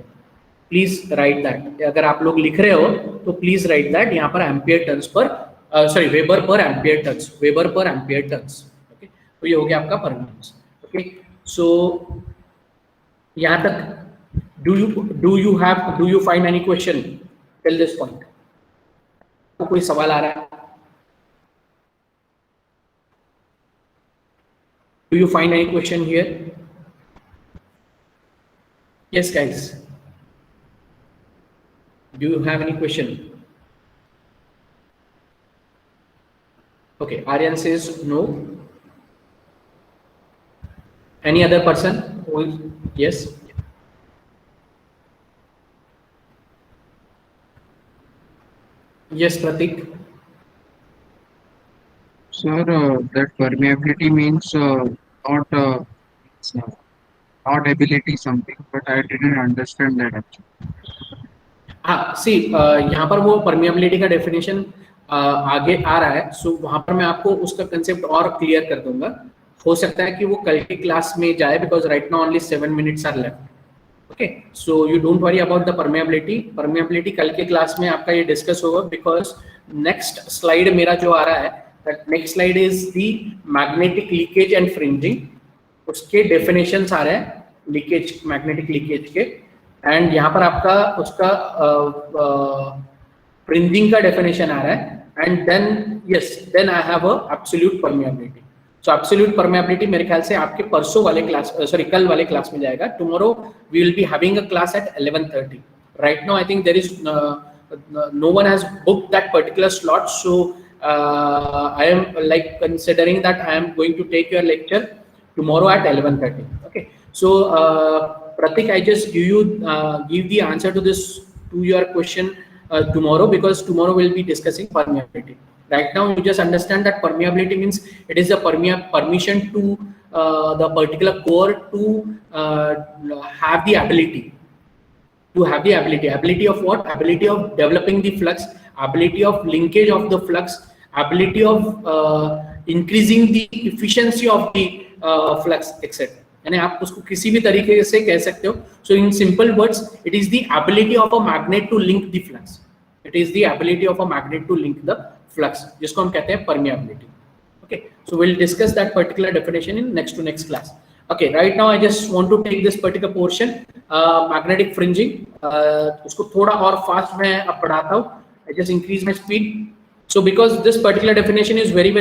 प्लीज राइट दैट. अगर आप लोग लिख रहे हो तो प्लीज राइट दैट, यहाँ पर एम्पियर टर्न्स पर सॉरी वेबर पर एम्पियर टर्न्स, वेबर पर एम्पियर टर्न्स. ओके, तो ये हो गया आपका परमेंस. ओके, सो यहाँ तक do you find any question till this point? तो कोई सवाल आ रहा है? Do you find any question here? Yes, guys. Do you have any question? Okay, Aryan says no. Any other person? Yes. Yes, Pratik. Sir, that permeability means not ability something, but I didn't understand that actually. हाँ, सी यहाँ पर वो permeability का definition आगे आ रहा है, सो वहाँ पर मैं आपको उसका कंसेप्ट और क्लियर कर दूंगा. हो सकता है कि वो कल की क्लास में जाए, because right now only 7 minutes are left. Okay, so you don't worry about the permeability. Permeability कल के क्लास में आपका ये डिस्कस होगा, बिकॉज नेक्स्ट स्लाइड मेरा जो आ रहा है, next slide is the magnetic leakage and fringing. उसके डेफिनेशंस आ रहे हैं लीकेज, मैग्नेटिक लीकेज के, एंड यहाँ पर आपका उसका फ्रिंजिंग का डेफिनेशन आ रहा है. And then yes, then I have a absolute permeability. So absolute permeability मेरे ख्याल से आपके परसों वाले क्लास, सॉरी कल वाले क्लास में जाएगा. Tomorrow we will be having a class at 11:30. Right now I think there is no one has booked that particular slot, so I am like considering that I am going to take your lecture tomorrow at 11:30. Okay, so Pratik, I just give the answer to your question tomorrow, because tomorrow we'll be discussing permeability. Right now you just understand that permeability means it is the permission to the particular core to have the ability. Ability of what? Ability of developing the flux, ability of linkage of the flux, ability of increasing the efficiency of the flux, etc. यानी आप उसको किसी भी तरीके से कह सकते हो. So in simple words, it is the ability of a magnet to link the flux. It is the ability of a magnet to link the flux, जिसको हम कहते हैं permeability. Okay, so we'll discuss that particular definition in next to next class. Okay, right now I just want to take this particular portion, magnetic fringing. उसको थोड़ा और fast मैं अब पढ़ाता हूँ. I just increase my speed. So because this particular definition is very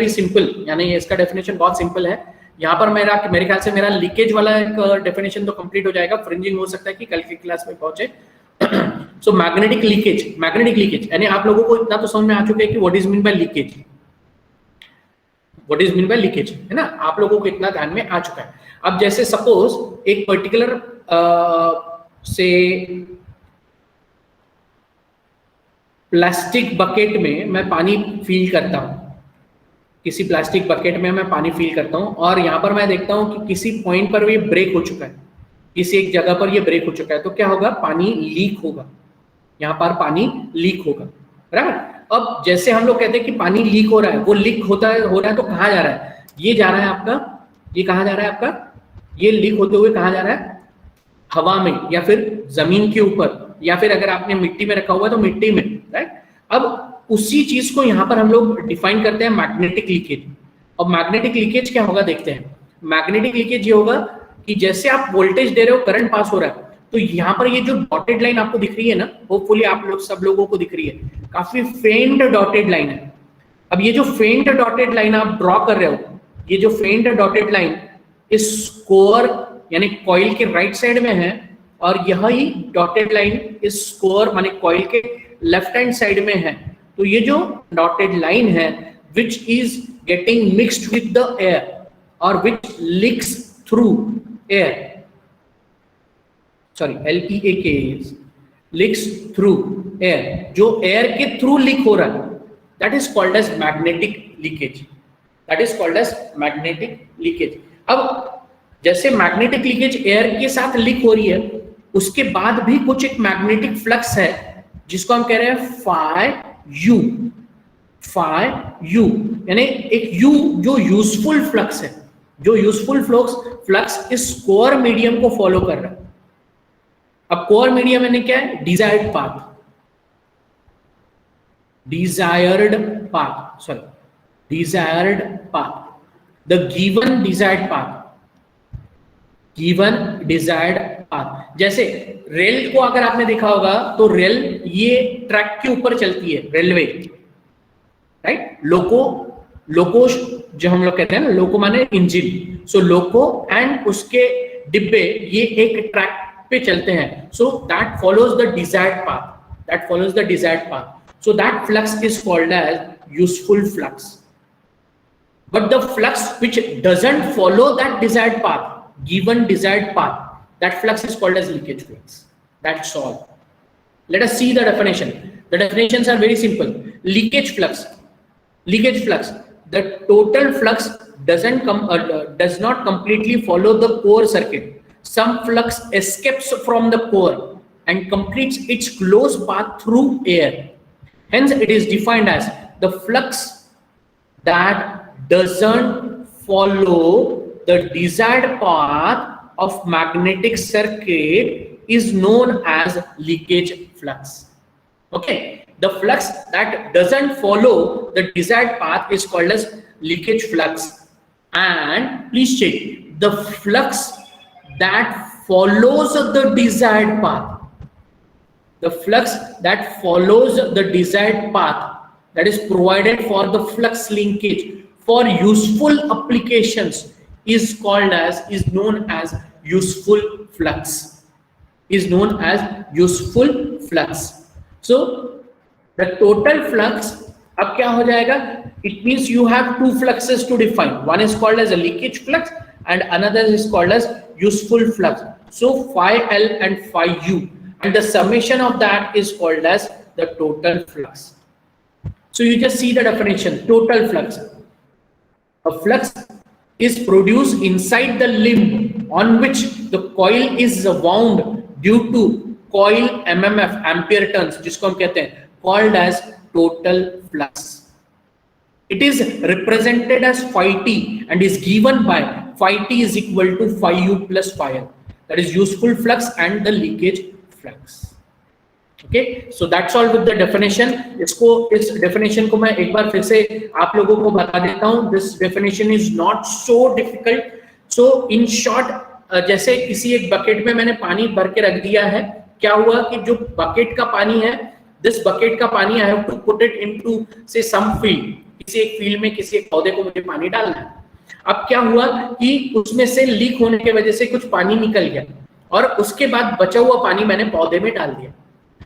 simple, यानी इसका definition बहुत simple है. यहाँ पर मेरे ख्याल से मेरा लीकेज वाला एक डेफिनेशन तो कंप्लीट हो जाएगा. फ्रिंजिंग हो सकता है कि कल की क्लास में पहुंचे. सो मैग्नेटिक लीकेज यानी आप लोगों को इतना तो समझ में आ चुका है कि what is mean by leakage, है ना. आप लोगों को इतना ध्यान में आ चुका है. अब जैसे सपोज एक पर्टिकुलर से प्लास्टिक बकेट में मैं पानी फील करता हूँ, किसी प्लास्टिक बकेट में मैं पानी फील करता हूँ, और यहाँ पर मैं देखता हूँ कि किसी पॉइंट पर ये ब्रेक हो चुका है, किसी एक जगह पर ये ब्रेक हो चुका है, तो क्या होगा? पानी लीक होगा. यहाँ पर पानी लीक होगा, बराबर. अब जैसे हम लोग कहते हैं कि पानी लीक हो रहा है, वो लीक हो रहा है तो कहाँ जा रहा है? ये जा रहा है आपका, ये कहाँ जा रहा है आपका? ये लीक होते हुए कहाँ जा रहा है? हवा में, या फिर जमीन के ऊपर, या फिर अगर आपने मिट्टी में रखा हुआ है तो मिट्टी में, राइट. अब उसी चीज को यहाँ पर हम लोग डिफाइन करते हैं मैग्नेटिक लीकेज. अब मैग्नेटिक लीकेज क्या होगा देखते हैं. मैग्नेटिक लीकेज ये होगा कि जैसे आप वोल्टेज दे रहे हो, करंट पास हो रहा है, तो यहाँ पर ये जो डॉटेड लाइन आपको दिख रही है ना, होपफुली आप लोग सब लोगों को दिख रही है, काफी फेंट डॉटेड लाइन है. अब ये जो फेंट डॉटेड लाइन आप ड्रॉ कर रहे हो, ये जो फेंट डॉटेड लाइन इस कोर यानी कॉइल के राइट साइड में है, और यही डॉटेड लाइन इस कोर माने कॉइल के लेफ्ट हैंड साइड में है। तो ये जो डॉटेड लाइन है which is getting mixed with the air और which leaks through air, sorry LEAK leaks through air, जो एयर के थ्रू लीक हो रहा है, that is called as magnetic leakage, that is called as magnetic leakage. अब जैसे magnetic leakage air के साथ लीक हो रही है, उसके बाद भी कुछ एक मैग्नेटिक फ्लक्स है जिसको हम कह रहे हैं फाई यू, यानी एक यू जो यूजफुल फ्लक्स है, जो यूजफुल फ्लक्स इस कोर मीडियम को फॉलो कर रहा है। अब कोर मीडियम यानी क्या है? Desired path, desired path, the given desired path. जैसे रेल को अगर आपने देखा होगा तो रेल ये ट्रैक के ऊपर चलती है, रेलवे, राइट। लोको जो हम लोग कहते हैं ना, लोको माने इंजन, सो लोको एंड उसके डिब्बे ये एक ट्रैक पे चलते हैं, so that follows the desired path, so that flux is called as useful flux. But the flux which doesn't follow that desired path, given desired path, that flux is called as leakage flux. That's all. Let us see the definition. The definitions are very simple. Leakage flux, the total flux does not completely follow the core circuit. Some flux escapes from the core and completes its closed path through air. Hence, it is defined as the flux that doesn't follow the desired path of magnetic circuit is known as leakage flux. Okay, the flux that doesn't follow the desired path is called as leakage flux. And please check the flux that follows the desired path. The flux that follows the desired path, that is provided for the flux linkage for useful applications, is known as useful flux. So the total flux अब क्या हो जाएगा? It means you have two fluxes to define. One is called as a leakage flux and another is called as useful flux. So phi L and phi U, and the summation of that is called as the total flux. So you just see the definition. Total flux. A flux is produced inside the limb on which the coil is wound due to coil MMF, ampere turns, जिसको हम कहते हैं, called as total flux. It is represented as phi t and is given by phi t is equal to phi u plus phi l. That is useful flux and the leakage flux. Okay, so that's all with the definition. इस definition को मैं एक बार फिर से आप लोगों को बता देता हूँ. This definition is not so difficult. So in short, जैसे किसी एक बकेट में मैंने पानी भर के रख दिया है, क्या हुआ कि जो बकेट का पानी है, this बकेट का पानी I have to put it into say some field. किसी एक फील्ड में किसी एक पौधे को मुझे पानी डालना है. अब क्या हुआ कि उसमें से लीक होने की वजह से कुछ पानी निकल गया और उसके बाद बचा हुआ पानी मैंने पौधे में डाल दिया.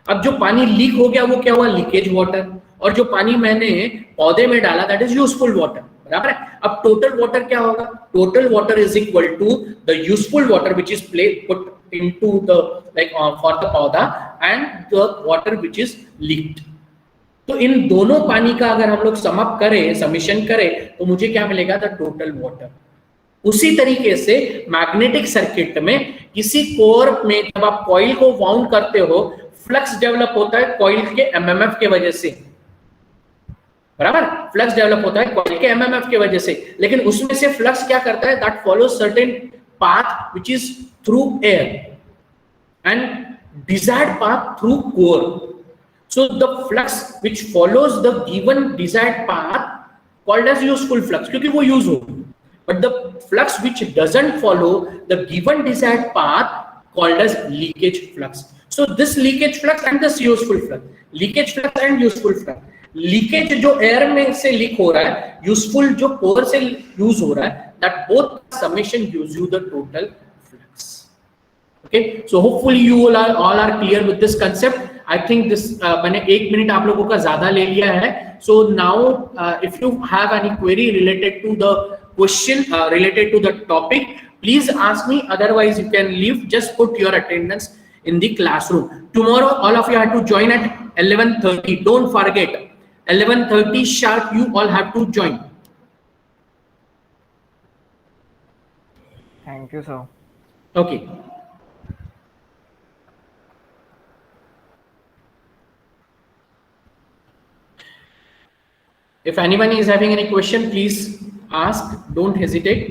अब जो पानी लीक हो गया वो क्या हुआ? Leakage water. और जो पानी मैंने पौधे में डाला दैट इज यूजफुल वाटर. बराबर है. अब टोटल वाटर क्या होगा? Total water is equal to the useful water which is put into the like for the पौधा and the water which is leaked. तो इन दोनों पानी का अगर हम लोग सम अप करें, समीशन करें, तो मुझे क्या मिलेगा? The total water. उसी तरीके से मैग्नेटिक सर्किट में किसी कोर में जब आप कॉइल को वाउंड करते हो, फ्लक्स डेवलप होता है कॉइल के एमएमएफ के वजह से. बराबर. फ्लक्स डेवलप होता है कॉइल के एमएमएफ के वजह से, लेकिन उसमें से फ्लक्स क्या करता है? That follows certain path which is through air and desired path through core. So the flux which follows the given desired path called as useful flux क्योंकि वो यूज हो. But the flux which doesn't follow the given desired path called as leakage flux. So this leakage flux and this useful flux. Leakage flux and useful flux. Leakage जो air में से leak हो रहा है, useful जो core से use हो रहा है, that both summation gives you the total flux. Okay, so hopefully you all are clear with this concept. I think this मैंने 1 मिनट आप लोगों का ज्यादा ले लिया है. So now if you have any query related to the question related to the topic, please ask me. Otherwise you can leave. Just put your attendance in the classroom. Tomorrow all of you have to join at 11:30. Don't forget, 11:30 sharp you all have to join. Thank you, sir. Okay. If anyone is having any question, please ask. Don't hesitate.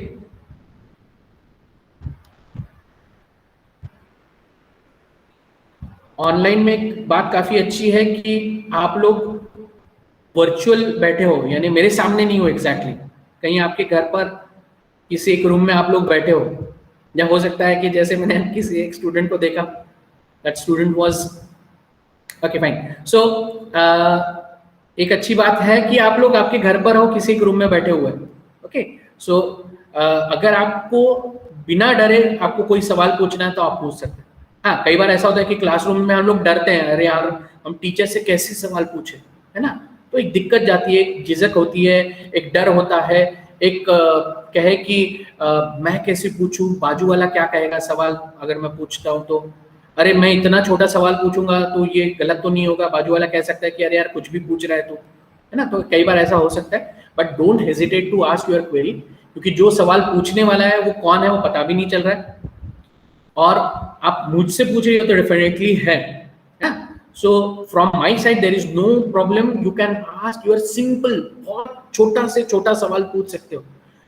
Online में एक बात काफी अच्छी है कि आप लोग virtual बैठे हो, यानी मेरे सामने नहीं हो एग्जैक्टली, कहीं आपके घर पर किसी एक रूम में आप लोग बैठे हो, या हो सकता है कि जैसे मैंने किसी एक स्टूडेंट को देखा, that student was okay fine. So एक अच्छी बात है कि आप लोग आपके घर पर हो, किसी एक रूम में बैठे हुए. ओके, सो अगर आपको बिना डरे आपको कोई सवाल पूछना है तो आप पूछ सकते हैं. हाँ, कई बार ऐसा होता है कि क्लासरूम में हम लोग डरते हैं, अरे यार हम टीचर से कैसे सवाल पूछे, है ना, तो एक दिक्कत जाती है, एक झिझक होती है, एक डर होता है, एक कहे कि मैं कैसे पूछूं, बाजू वाला क्या कहेगा सवाल अगर मैं पूछता हूं तो, अरे मैं इतना छोटा सवाल पूछूंगा तो ये गलत तो नहीं होगा, बाजू वाला कह सकता है कि अरे यार कुछ भी पूछ रहा है तो, है ना, तो कई बार ऐसा हो सकता है. But don't hesitate to ask your query, क्योंकि जो सवाल पूछने वाला है वो कौन है वो पता भी नहीं चल रहा है, और आप मुझसे पूछ रहे हो तो डेफिनेटली है. So from my side there is no problem, you can ask your simple, बहुत छोटा से छोटा सवाल पूछ सकते हो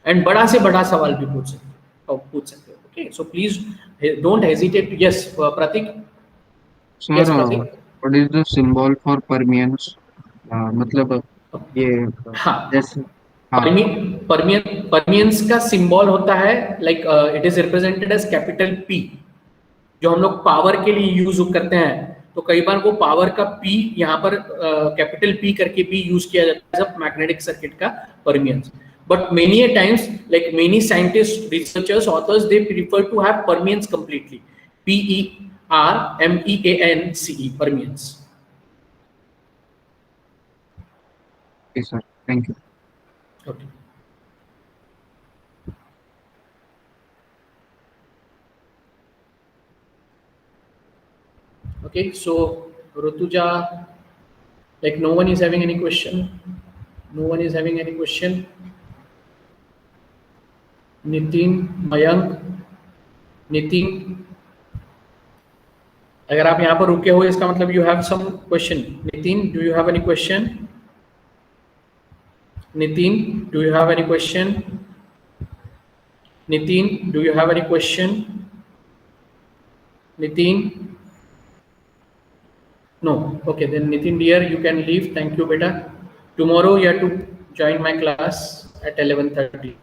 एंड बड़ा से बड़ा सवाल भी पूछ सकते हो. Okay, so please don't hesitate. Yes Prateek. Sir, what is the symbol for permeance? मतलब ये हाँ, जैसे हाँ परमियंस का सिंबल होता है like it is represented as capital P, जो हम लोग पावर के लिए यूज करते हैं, तो कई बार वो पावर का P यहाँ पर कैपिटल P करके भी यूज किया जाता है मैग्नेटिक सर्किट का परमियंस. But many a times like many scientists, researchers, authors, they prefer to have permeance completely. PERMEANCE, permeance. okay, sir. Thank you. Okay. Okay, so Rutuja, like no one is having any question. No one is having any question. Nitin, Mayank, Nitin. अगर आप यहाँ पर रुके हो इसका मतलब you have some question. Nitin, do you have any question? Nitin, do you have any question? Nitin, do you have any question? Nitin? No. Okay, then Nitin dear, you can leave. Thank you, beta. Tomorrow you have to join my class at 11:30.